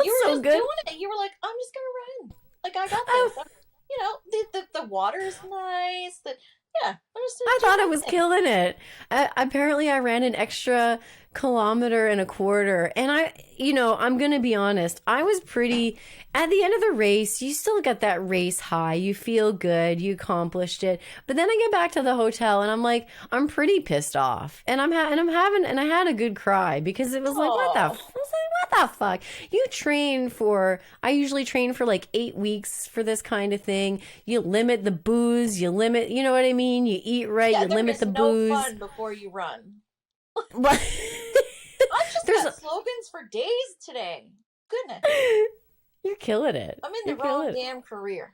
Speaker 2: you were so just good. Doing it. You were like, I'm just gonna run. Like, I got this. You know, the water is nice. I
Speaker 1: thought I was killing it. Apparently, I ran an extra 1.25 kilometers, and I'm gonna be honest. I was pretty. At the end of the race, you still got that race high. You feel good. You accomplished it. But then I get back to the hotel, and I'm like, I'm pretty pissed off, and I had a good cry because it was like, what the fuck? I usually train for like 8 weeks for this kind of thing. You limit the booze. You limit, you know what I mean? You eat right. You limit the booze.
Speaker 2: No fun before you run. I've just got slogans for days today. Goodness.
Speaker 1: You're killing it.
Speaker 2: I'm in the wrong damn career.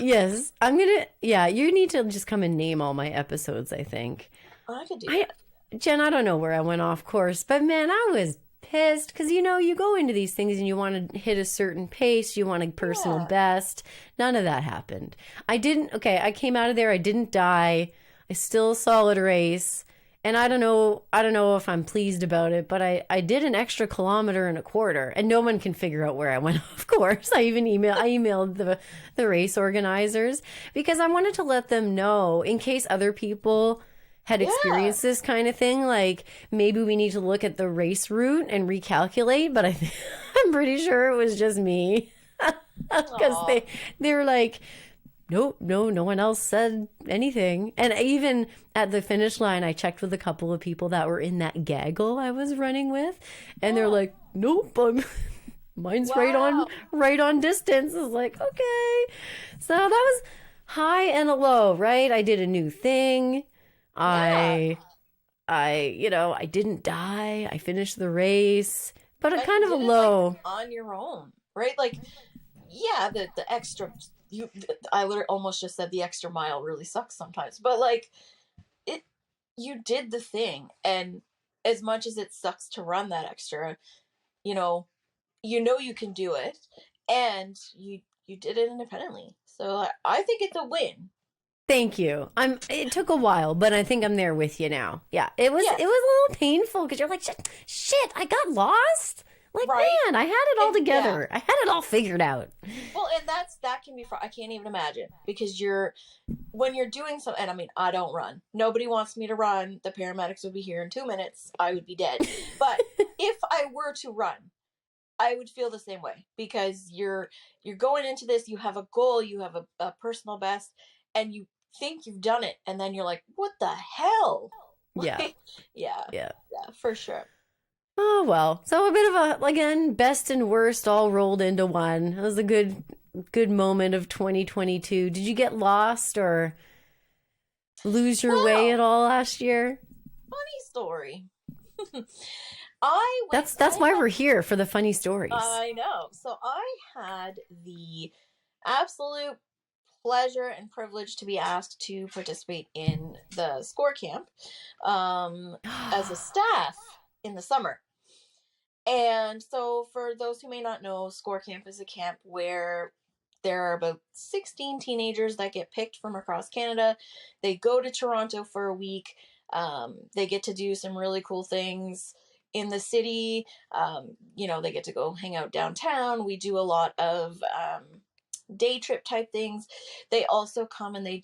Speaker 1: Yes. You need to just come and name all my episodes, I think.
Speaker 2: I could do that.
Speaker 1: Jen, I don't know where I went off course, but man, I was pissed because, you go into these things and you want to hit a certain pace. You want a personal best. None of that happened. I came out of there. I didn't die. I still solid race. And I don't know if I'm pleased about it, but I did an extra 1.25 kilometers, and no one can figure out where I went off course. I emailed the race organizers because I wanted to let them know in case other people had experienced this kind of thing. Like, maybe we need to look at the race route and recalculate, but I'm pretty sure it was just me because they were like, no one else said anything. And even at the finish line, I checked with a couple of people that were in that gaggle I was running with, and they're like, nope, mine's right on distance. I was like, okay. So that was high and a low, right? I did a new thing. I didn't die. I finished the race, but a kind of a low.
Speaker 2: Like, on your own, right? Like, the extra. I literally almost just said the extra mile really sucks sometimes, but like you did the thing, and as much as it sucks to run that extra, you can do it, and you did it independently. So I think it's a win.
Speaker 1: Thank you. It took a while, but I think I'm there with you now. Yeah, it was a little painful because you're like, shit, I got lost. Like, man, I had it all together. I had it all figured out.
Speaker 2: Well, and that can be, I can't even imagine, because when you're doing something, and I mean, I don't run. Nobody wants me to run. The paramedics would be here in 2 minutes. I would be dead. But if I were to run, I would feel the same way, because you're going into this, you have a goal, you have a personal best, and you think you've done it, and then you're like, what the hell?
Speaker 1: Yeah.
Speaker 2: Yeah, for sure.
Speaker 1: Oh, well. So a bit of again, best and worst all rolled into one. It was a good moment of 2022. Did you get lost or lose your way at all last year?
Speaker 2: Funny story.
Speaker 1: That's why we're here, for the funny stories.
Speaker 2: I know. So I had the absolute pleasure and privilege to be asked to participate in the SCORE camp as a staff in the summer. And so for those who may not know, SCORE camp is a camp where there are about 16 teenagers that get picked from across Canada. They go to Toronto for a week. They get to do some really cool things in the city. They get to go hang out downtown. We do a lot of day trip type things. They also come and they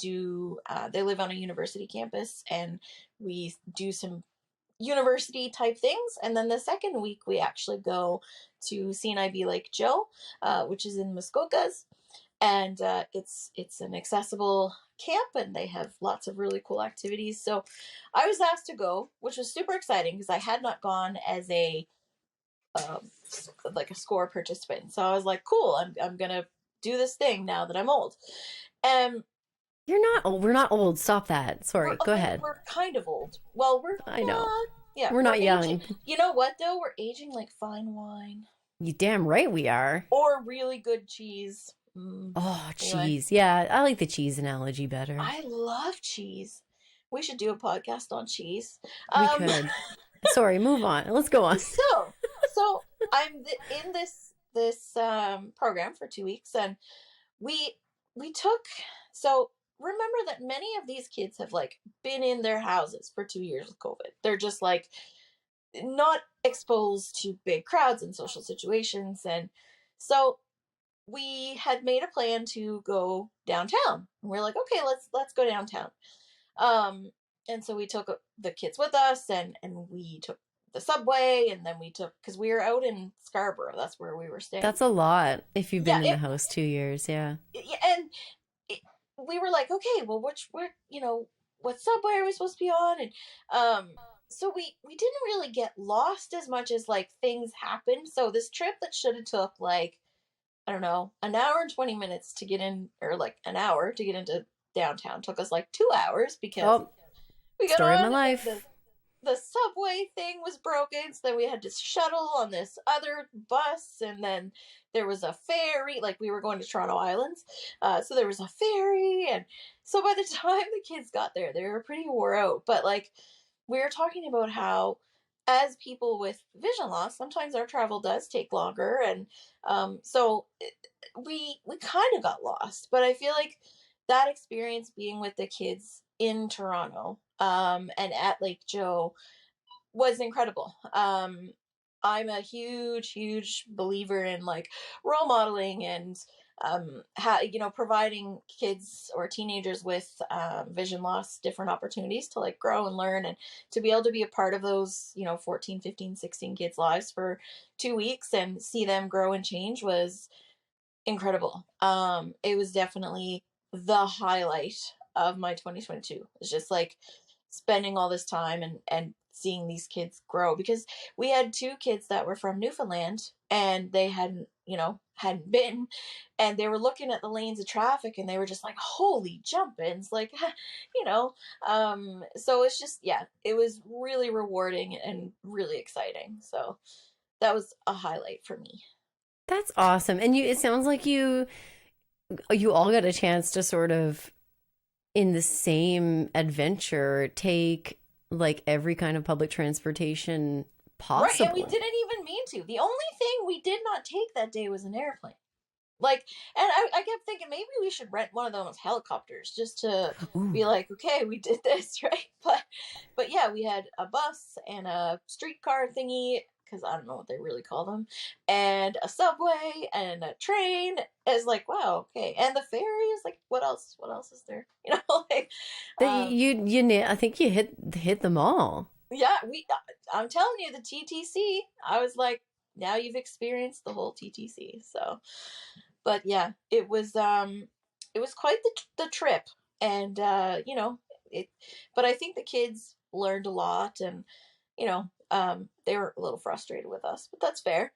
Speaker 2: live on a university campus, and we do some university type things. And then the second week we actually go to CNIB Lake Joe, which is in Muskokas, and it's an accessible camp, and they have lots of really cool activities. So I was asked to go, which was super exciting because I had not gone as a SCORE participant. So I was like, cool, I'm gonna do this thing now that I'm old.
Speaker 1: You're not old. We're not old. Stop that. Sorry. Go ahead.
Speaker 2: We're kind of old. Well,
Speaker 1: I know.
Speaker 2: Yeah,
Speaker 1: we're not young.
Speaker 2: Aging. You know what, though? We're aging like fine wine.
Speaker 1: You damn right we are.
Speaker 2: Or really good cheese.
Speaker 1: Oh, cheese. Yeah, I like the cheese analogy better.
Speaker 2: I love cheese. We should do a podcast on cheese.
Speaker 1: We could. Sorry, move on. Let's go on.
Speaker 2: So I'm in this program for 2 weeks, and we took. So remember that many of these kids have like been in their houses for 2 years with COVID. They're just like not exposed to big crowds and social situations, and so we had made a plan to go downtown. We're like, okay, let's go downtown. And so we took the kids with us, and we took the subway, and then we took, because we were out in Scarborough. That's where we were staying.
Speaker 1: That's a lot if you've been in the house 2 years, yeah.
Speaker 2: And we were like, okay, well, what subway are we supposed to be on? And so we didn't really get lost as much as like things happened. So this trip that should have took like, I don't know, an hour and 20 minutes to get in, or like an hour to get into downtown, took us like 2 hours because we got
Speaker 1: story
Speaker 2: on,
Speaker 1: of my life.
Speaker 2: The subway thing was broken, so then we had to shuttle on this other bus, and then there was a ferry. Like, we were going to Toronto Islands, so there was a ferry, and so by the time the kids got there, they were pretty wore out. But like, we were talking about how, as people with vision loss, sometimes our travel does take longer, and so we kind of got lost. But I feel like that experience being with the kids in Toronto and at Lake Joe was incredible. I'm a huge believer in like role modeling and providing kids or teenagers with vision loss different opportunities to like grow and learn, and to be able to be a part of those 14, 15, 16 kids' lives for 2 weeks and see them grow and change was incredible. It was definitely the highlight of my 2022. It's just like spending all this time and seeing these kids grow, because we had 2 kids that were from Newfoundland, and they hadn't been, and they were looking at the lanes of traffic, and they were just like, holy jumpins, like, so it's just, it was really rewarding and really exciting. So that was a highlight for me.
Speaker 1: That's awesome. And it sounds like you all got a chance to sort of, in the same adventure, take like every kind of public transportation possible.
Speaker 2: Right, and we didn't even mean to. The only thing we did not take that day was an airplane. Like, and I kept thinking maybe we should rent one of those helicopters just to be like, okay, we did this, right? But yeah, we had a bus and a streetcar thingy, because I don't know what they really call them, and a subway and a train. It's like, wow, okay. And the ferry is like, what else is there? Like,
Speaker 1: I think you hit them all.
Speaker 2: Yeah, I'm telling you, the TTC, I was like, now you've experienced the whole TTC. So, but yeah, it was quite the trip, and but I think the kids learned a lot, and they were a little frustrated with us, but that's fair.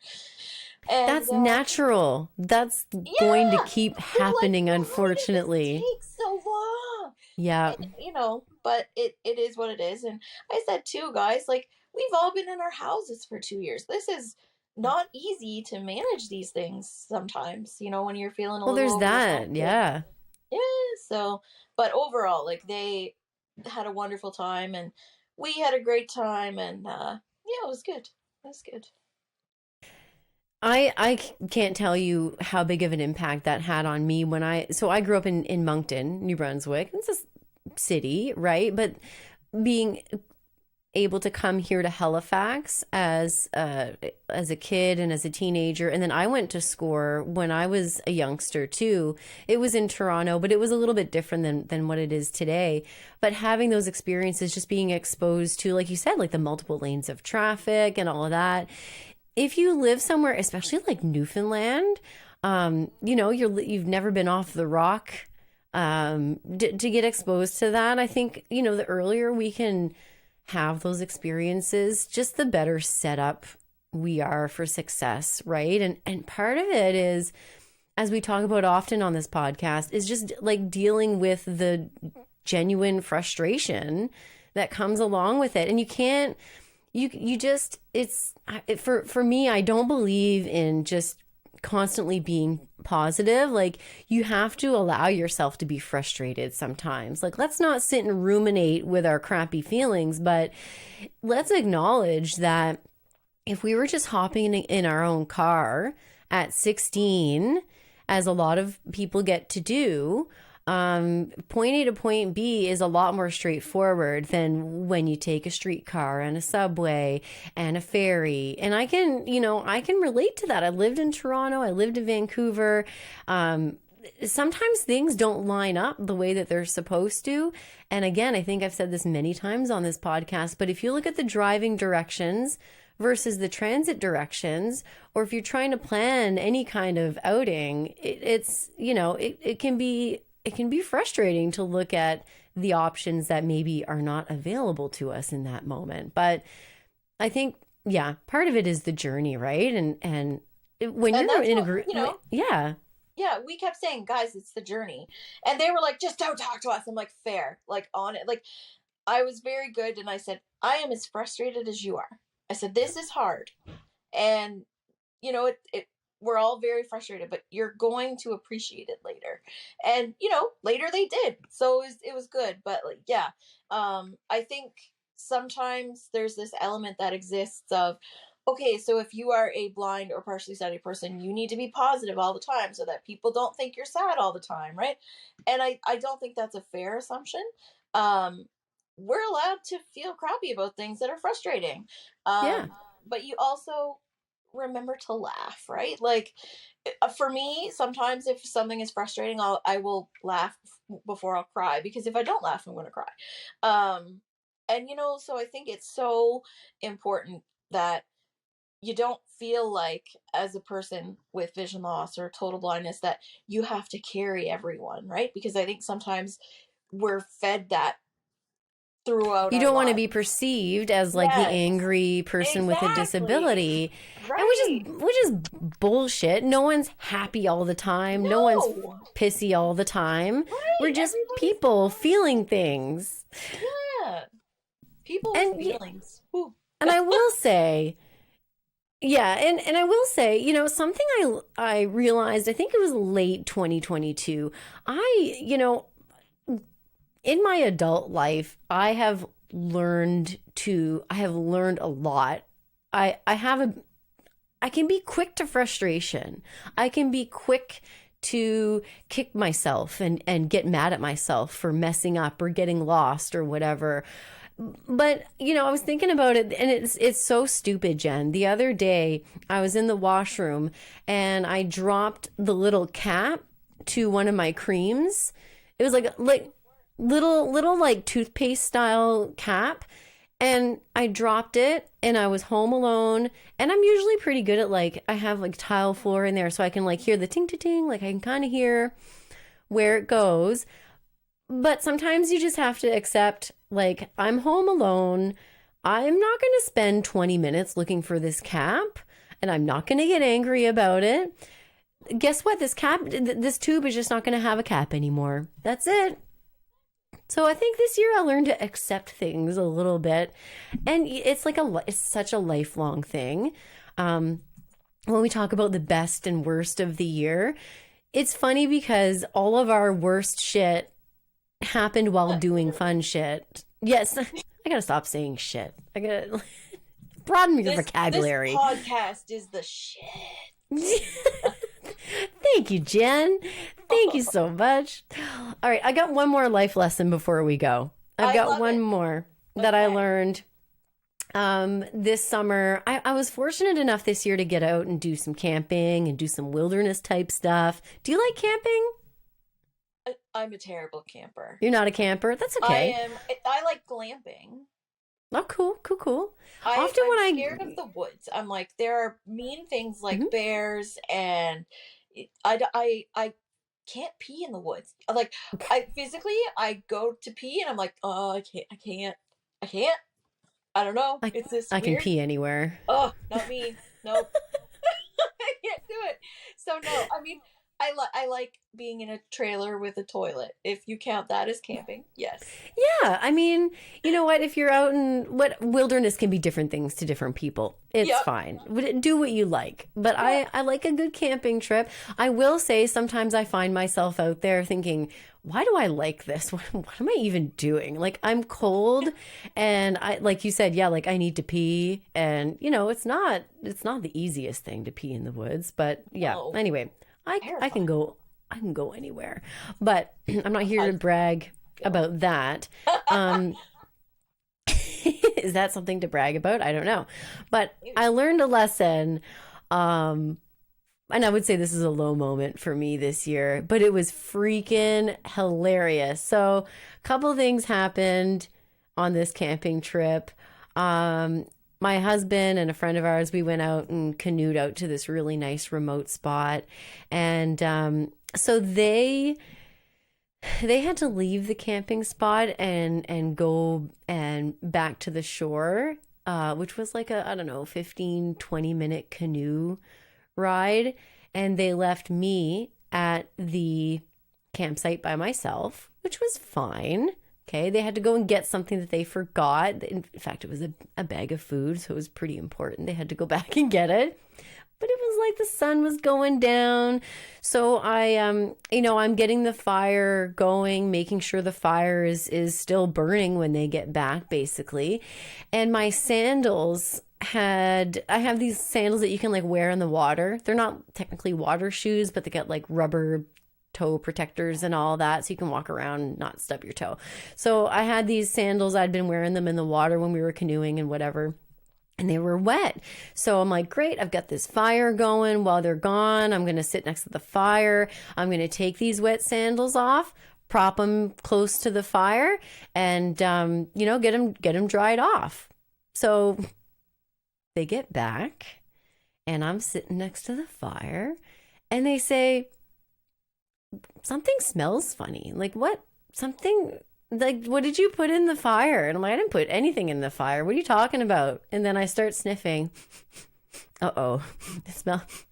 Speaker 2: And
Speaker 1: that's natural. That's going to keep happening, like, unfortunately.
Speaker 2: It takes so long.
Speaker 1: Yeah.
Speaker 2: And, but it is what it is. And I said too, guys, like, we've all been in our houses for 2 years. This is not easy to manage these things sometimes, when you're feeling a
Speaker 1: Well,
Speaker 2: little
Speaker 1: there's that.
Speaker 2: overwhelmed.
Speaker 1: Yeah.
Speaker 2: Yeah, so, but overall, like, they had a wonderful time, and we had a great time, and yeah, it was good. It was good.
Speaker 1: I can't tell you how big of an impact that had on me when I grew up in Moncton, New Brunswick. It's a city, right? But being able to come here to Halifax as a kid and as a teenager, and then I went to SCORE when I was a youngster too. It was in Toronto, but it was a little bit different than what it is today. But having those experiences, just being exposed to, like you said, like the multiple lanes of traffic and all of that. If you live somewhere, especially like Newfoundland, you've never been off the rock, to get exposed to that. I think, the earlier we can have those experiences, just the better set up we are for success, right? And part of it is, as we talk about often on this podcast, is just like dealing with the genuine frustration that comes along with it. And you can't, you just, for me, I don't believe in just constantly being positive. Like, you have to allow yourself to be frustrated sometimes. Like, let's not sit and ruminate with our crappy feelings, but let's acknowledge that if we were just hopping in our own car at 16, as a lot of people get to do, point A to point B is a lot more straightforward than when you take a streetcar and a subway and a ferry. And I can relate to that. I lived in Toronto. I lived in Vancouver. Sometimes things don't line up the way that they're supposed to. And again, I think I've said this many times on this podcast, but if you look at the driving directions versus the transit directions, or if you're trying to plan any kind of outing, it can be frustrating to look at the options that maybe are not available to us in that moment. But I think, yeah, part of it is the journey, right? And when you're in a group, yeah.
Speaker 2: Yeah, we kept saying, guys, it's the journey. And they were like, just don't talk to us. I'm like, fair, like, on it. Like, I was very good. And I said, I am as frustrated as you are. I said, this is hard. And, we're all very frustrated, but you're going to appreciate it later. And, later they did. So it was good. But, like, yeah, I think sometimes there's this element that exists of, okay, so if you are a blind or partially sighted person, you need to be positive all the time so that people don't think you're sad all the time, right? And I don't think that's a fair assumption. We're allowed to feel crappy about things that are frustrating.
Speaker 1: Yeah.
Speaker 2: But you also remember to laugh, right? Like, for me, sometimes if something is frustrating, I will laugh before I'll cry, because if I don't laugh, I'm going to cry. And so I think it's so important that you don't feel like, as a person with vision loss or total blindness, that you have to carry everyone, right? Because I think sometimes we're fed that throughout
Speaker 1: You
Speaker 2: our
Speaker 1: don't want to
Speaker 2: lives.
Speaker 1: be perceived as like the
Speaker 2: Yes,
Speaker 1: angry person with a
Speaker 2: exactly.
Speaker 1: disability.
Speaker 2: Right.
Speaker 1: And which is bullshit. No one's happy all the time. No one's
Speaker 2: No.
Speaker 1: pissy all the time.
Speaker 2: Right.
Speaker 1: We're just
Speaker 2: Everybody's
Speaker 1: people feeling things.
Speaker 2: Yeah. People
Speaker 1: And
Speaker 2: with feelings. Ooh.
Speaker 1: And I will say, yeah, and I will say, something I realized, I think it was late 2022. In my adult life, I have learned a lot. I can be quick to frustration. I can be quick to kick myself and get mad at myself for messing up or getting lost or whatever. But, I was thinking about it, and it's so stupid, Jen. The other day, I was in the washroom and I dropped the little cap to one of my creams. It was like little like toothpaste style cap, and I dropped it, and I was home alone, and I'm usually pretty good at, like, I have like tile floor in there, so I can like hear the ting to ting, like I can kind of hear where it goes. But sometimes you just have to accept, like, I'm home alone. I'm not going to spend 20 minutes looking for this cap, and I'm not going to get angry about it. Guess what? This tube is just not going to have a cap anymore. That's it. So I think this year I learned to accept things a little bit, and it's such a lifelong thing. When we talk about the best and worst of the year, it's funny because all of our worst shit happened while doing fun shit. Yes, I gotta stop saying shit. I gotta broaden your vocabulary.
Speaker 2: This podcast is the shit.
Speaker 1: Thank you, Jen. Thank you so much. All right, I got one more life lesson before we go. I've got one more that I learned this summer. I was fortunate enough this year to get out and do some camping and do some wilderness type stuff. Do you like camping?
Speaker 2: I'm a terrible camper.
Speaker 1: You're not a camper? That's okay.
Speaker 2: I like glamping.
Speaker 1: Oh, cool.
Speaker 2: I'm scared of the woods. I'm like, there are mean things like bears, and I can't pee in the woods. Like, I go to pee and I'm like, oh, I can't. I don't know. It's this
Speaker 1: I
Speaker 2: weird.
Speaker 1: can pee anywhere.
Speaker 2: Oh, not me. Nope. I can't do it. So no, I mean, I like being in a trailer with a toilet. If you count that as camping, yes. Yeah,
Speaker 1: I mean, you know what? If you're out in wilderness can be different things to different people. It's fine. Do what you like. But I like a good camping trip. I will say sometimes I find myself out there thinking, why do I like this? What am I even doing? Like, I'm cold and I, like you said, like I need to pee, and it's not the easiest thing to pee in the woods, but anyway, I can go anywhere, but I'm not here to brag about that. Is that something to brag about? I don't know, but I learned a lesson, and I would say this is a low moment for me this year, but it was freaking hilarious. So a couple things happened on this camping trip. My husband and a friend of ours, we went out and canoed out to this really nice remote spot. And so they had to leave the camping spot and go and back to the shore, which was like a, I don't know, 15, 20-minute canoe ride. And they left me at the campsite by myself, which was fine. Okay, they had to go and get something that they forgot. In fact, it was a bag of food, so it was pretty important. They had to go back and get it. But it was like the sun was going down. So I'm getting the fire going, making sure the fire is still burning when they get back, basically. And my sandals I have these sandals that you can like wear in the water. They're not technically water shoes, but they got like rubber toe protectors and all that, so you can walk around and not stub your toe. So I had these sandals. I'd been wearing them in the water when we were canoeing and whatever, and they were wet. So I'm like, great, I've got this fire going. While they're gone, I'm going to sit next to the fire. I'm going to take these wet sandals off, prop them close to the fire, and get them dried off. So they get back, and I'm sitting next to the fire, and they say, something smells funny. Like, what? Something, like, what did you put in the fire? And I'm like, I didn't put anything in the fire. What are you talking about? And then I start sniffing. Uh-oh. It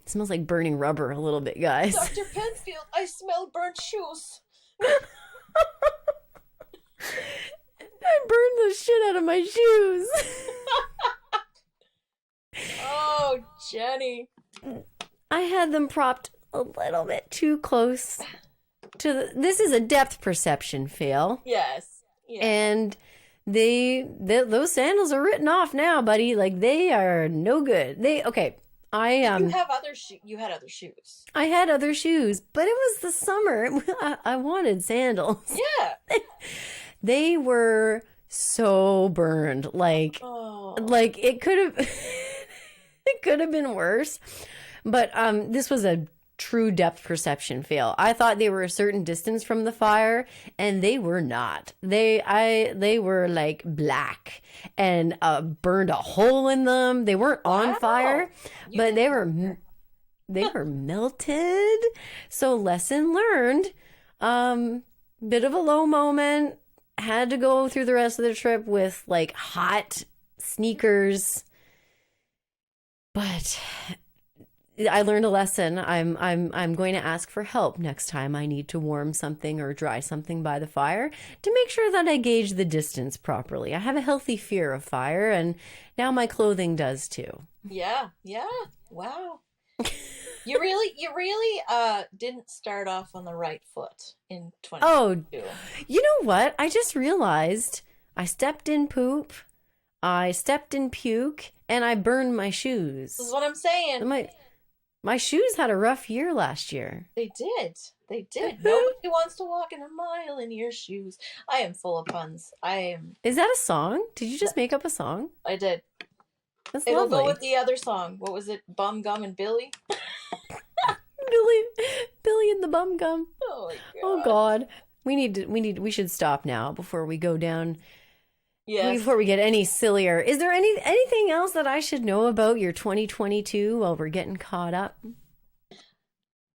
Speaker 1: smells like burning rubber a little bit, guys.
Speaker 2: Dr. Penfield, I smell burnt shoes.
Speaker 1: I burned the shit out of my shoes.
Speaker 2: Oh, Jenny.
Speaker 1: I had them propped a little bit too close to this is a depth perception fail.
Speaker 2: Yes.
Speaker 1: And those sandals are written off now, buddy. Like, they are no good. You had other shoes. I had other shoes, but it was the summer. I wanted sandals.
Speaker 2: Yeah.
Speaker 1: They were so burned. Like it could have been worse. But this was a true depth perception fail. I thought they were a certain distance from the fire, and they were not. They were like black and burned a hole in them. They weren't on fire, but they were melted. So lesson learned. Bit of a low moment. Had to go through the rest of the trip with like hot sneakers. But I learned a lesson. I'm going to ask for help next time I need to warm something or dry something by the fire to make sure that I gauge the distance properly. I have a healthy fear of fire, and now my clothing does too.
Speaker 2: Yeah, yeah. Wow. You really didn't start off on the right foot in
Speaker 1: Oh,
Speaker 2: 2022.
Speaker 1: you know what? I just realized I stepped in poop, I stepped in puke, and I burned my
Speaker 2: This is
Speaker 1: shoes.
Speaker 2: what I'm saying.
Speaker 1: My shoes had a rough year last year.
Speaker 2: They did. They did. Nobody wants to walk in a mile in your shoes. I am full of puns.
Speaker 1: Is that a song? Did you just make up a song?
Speaker 2: I did.
Speaker 1: That's
Speaker 2: It'll go with
Speaker 1: lovely.
Speaker 2: the other song. What was it? Bum Gum and Billy?
Speaker 1: Billy, Billy and the bum gum.
Speaker 2: Oh my
Speaker 1: Oh God, we should stop now before we go down.
Speaker 2: Yes.
Speaker 1: Before we get any sillier, is there anything else that I should know about your 2022 while we're getting caught up?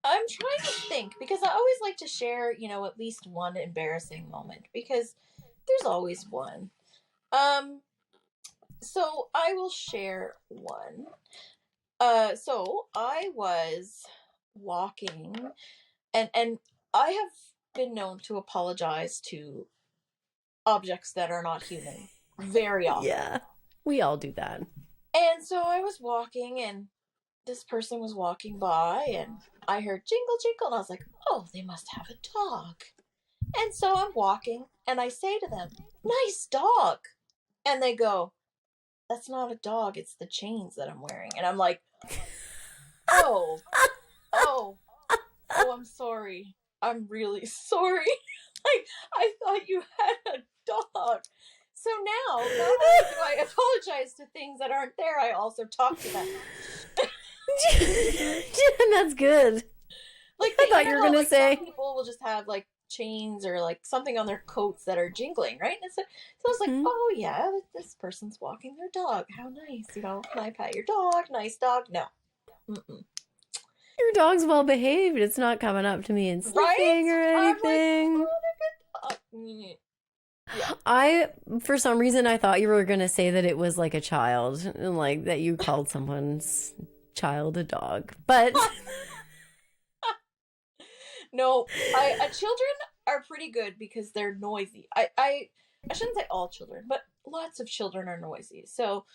Speaker 2: I'm trying to think because I always like to share, at least one embarrassing moment because there's always one. So I will share one. So I was walking and I have been known to apologize to objects that are not human very often.
Speaker 1: Yeah, we all do that.
Speaker 2: And so I was walking and this person was walking by and I heard jingle jingle and I was like, oh, they must have a dog. And so I'm walking and I say to them, nice dog. And they go, that's not a dog, it's the chains that I'm wearing. And I'm like, oh, I'm sorry. I'm really sorry. Like, I thought you had a dog. So now, not only do I apologize to things that aren't there, I also talk to them.
Speaker 1: That's good.
Speaker 2: Like,
Speaker 1: I thought you were going to say.
Speaker 2: Some people will just have, like, chains or, like, something on their coats that are jingling, right? And so I was like, oh, yeah, this person's walking their dog. How nice, can I pat your dog? Nice dog. No. Mm-mm.
Speaker 1: Your dog's well behaved. It's not coming up to me and sniffing or anything.
Speaker 2: I'm like, oh, good dog.
Speaker 1: Yeah. For some reason, I thought you were going to say that it was like a child, and like that you called someone's child a dog. But
Speaker 2: no, children are pretty good because they're noisy. I shouldn't say all children, but lots of children are noisy. So,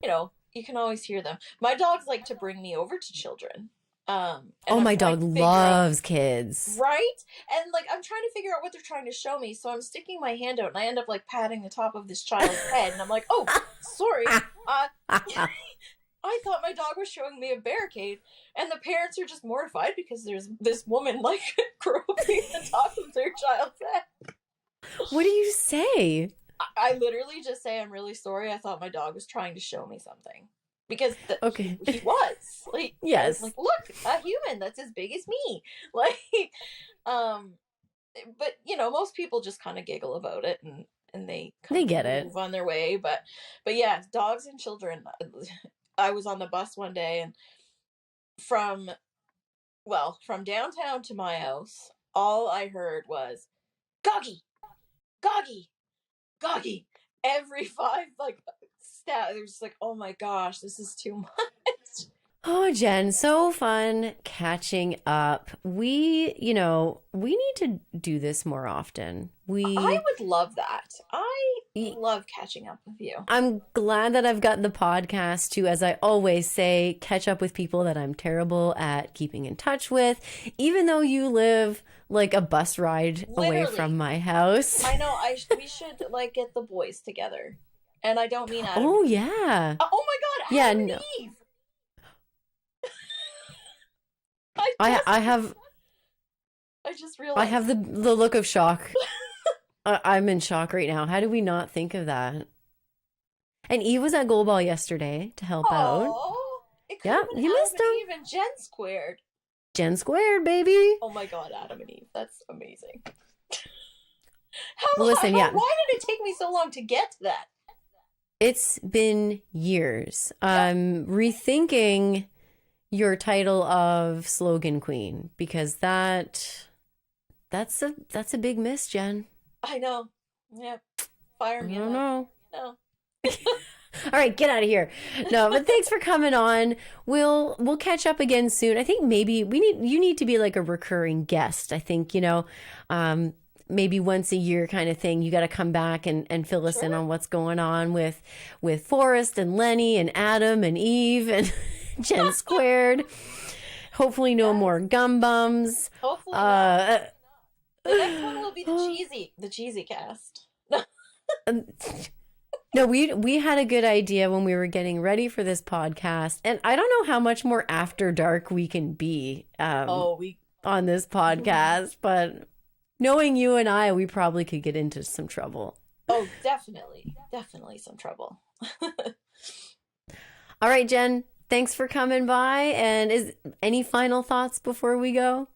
Speaker 2: you can always hear them. My dogs like to bring me over to children.
Speaker 1: My dog loves kids.
Speaker 2: Right? And like I'm trying to figure out what they're trying to show me, so I'm sticking my hand out and I end up like patting the top of this child's head and I'm like, oh, sorry. I thought my dog was showing me a barricade, and the parents are just mortified because there's this woman like groping the top of their child's head.
Speaker 1: What do you say?
Speaker 2: I literally just say, I'm really sorry. I thought my dog was trying to show me something. Because he was. Like,
Speaker 1: yes.
Speaker 2: Like, look, a human that's as big as me. Like, but, most people just kind of giggle about it and they
Speaker 1: get it.
Speaker 2: Move on their way. But yeah, dogs and children. I was on the bus one day and from downtown to my house, all I heard was, Goggy! Goggy! Goggy! Every 5, it was like, oh my gosh, this is too much.
Speaker 1: Oh, Jen, so fun catching up. We need to do this more often.
Speaker 2: I would love that. I love catching up with you.
Speaker 1: I'm glad that I've got the podcast to, as I always say, catch up with people that I'm terrible at keeping in touch with, even though you live like a bus ride away from my house.
Speaker 2: I know. We should get the boys together. And I don't mean Adam.
Speaker 1: Oh, yeah.
Speaker 2: Oh, my God. Adam and Eve. I just realized.
Speaker 1: I have the look of shock. I'm in shock right now. How did we not think of that? And Eve was at Goal Ball yesterday to help out.
Speaker 2: It could have been
Speaker 1: you missed
Speaker 2: Adam and Eve and Jen squared.
Speaker 1: Jen squared, baby.
Speaker 2: Oh, my God, Adam and Eve. That's amazing.
Speaker 1: Why did
Speaker 2: it take me so long to get to that?
Speaker 1: It's been years. I'm rethinking your title of slogan queen because that's a big miss, Jen.
Speaker 2: I know. Yeah. Fire me.
Speaker 1: I don't know.
Speaker 2: No.
Speaker 1: All right, get out of here. No, but thanks for coming on. We'll catch up again soon. I think maybe you need to be like a recurring guest. I think, maybe once a year kind of thing. You got to come back and fill us in on what's going on with Forrest and Lenny and Adam and Eve and Jen Squared. Hopefully no more gum bums.
Speaker 2: Hopefully not. The next one will be the cheesy cast.
Speaker 1: No, we had a good idea when we were getting ready for this podcast, and I don't know how much more after dark we can be on this podcast, but knowing you and I, we probably could get into some trouble.
Speaker 2: Oh, definitely some trouble.
Speaker 1: All right, Jen, thanks for coming by. And is any final thoughts before we go?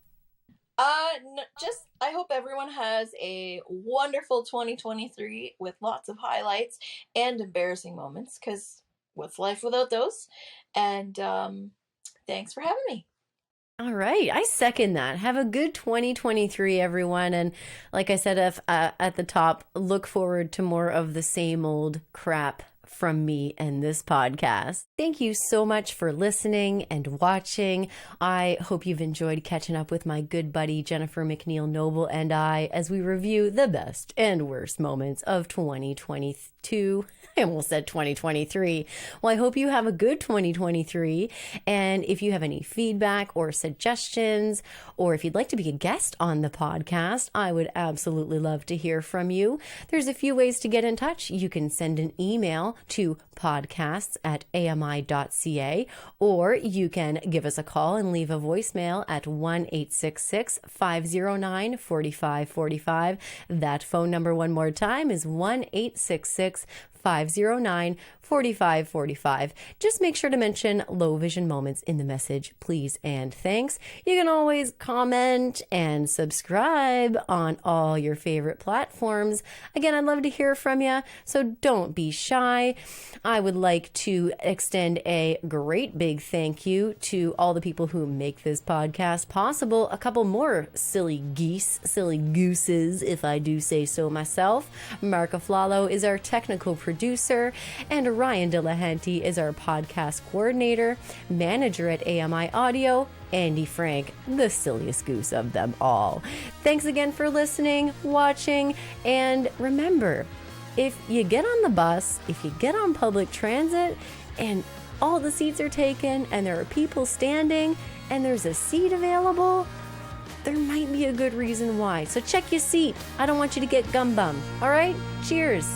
Speaker 2: I hope everyone has a wonderful 2023 with lots of highlights and embarrassing moments, because what's life without those? And thanks for having me.
Speaker 1: All right. I second that. Have a good 2023, everyone. And like I said at the top, look forward to more of the same old crap from me and this podcast. Thank you so much for listening and watching. I hope you've enjoyed catching up with my good buddy Jennifer MacNeil Noble and I as we review the best and worst moments of 2022. I almost said 2023. Well, I hope you have a good 2023. And if you have any feedback or suggestions, or if you'd like to be a guest on the podcast, I would absolutely love to hear from you. There's a few ways to get in touch. You can send an email to podcasts@ami.ca, or you can give us a call and leave a voicemail at 1-866-509-4545. That phone number one more time is 1-866-509-4545. Just make sure to mention Low Vision Moments in the message, please and thanks. You can always comment and subscribe on all your favorite platforms. Again, I'd love to hear from you, so don't be shy. I would like to extend a great big thank you to all the people who make this podcast possible. A couple more silly gooses, if I do say so myself. Mark Aflalo is our technical producer, and Ryan Delahanty is our podcast coordinator, manager at AMI Audio, Andy Frank, the silliest goose of them all. Thanks again for listening, watching, and remember, if you get on the bus, if you get on public transit, and all the seats are taken, and there are people standing, and there's a seat available, there might be a good reason why. So check your seat. I don't want you to get gum bum. All right? Cheers.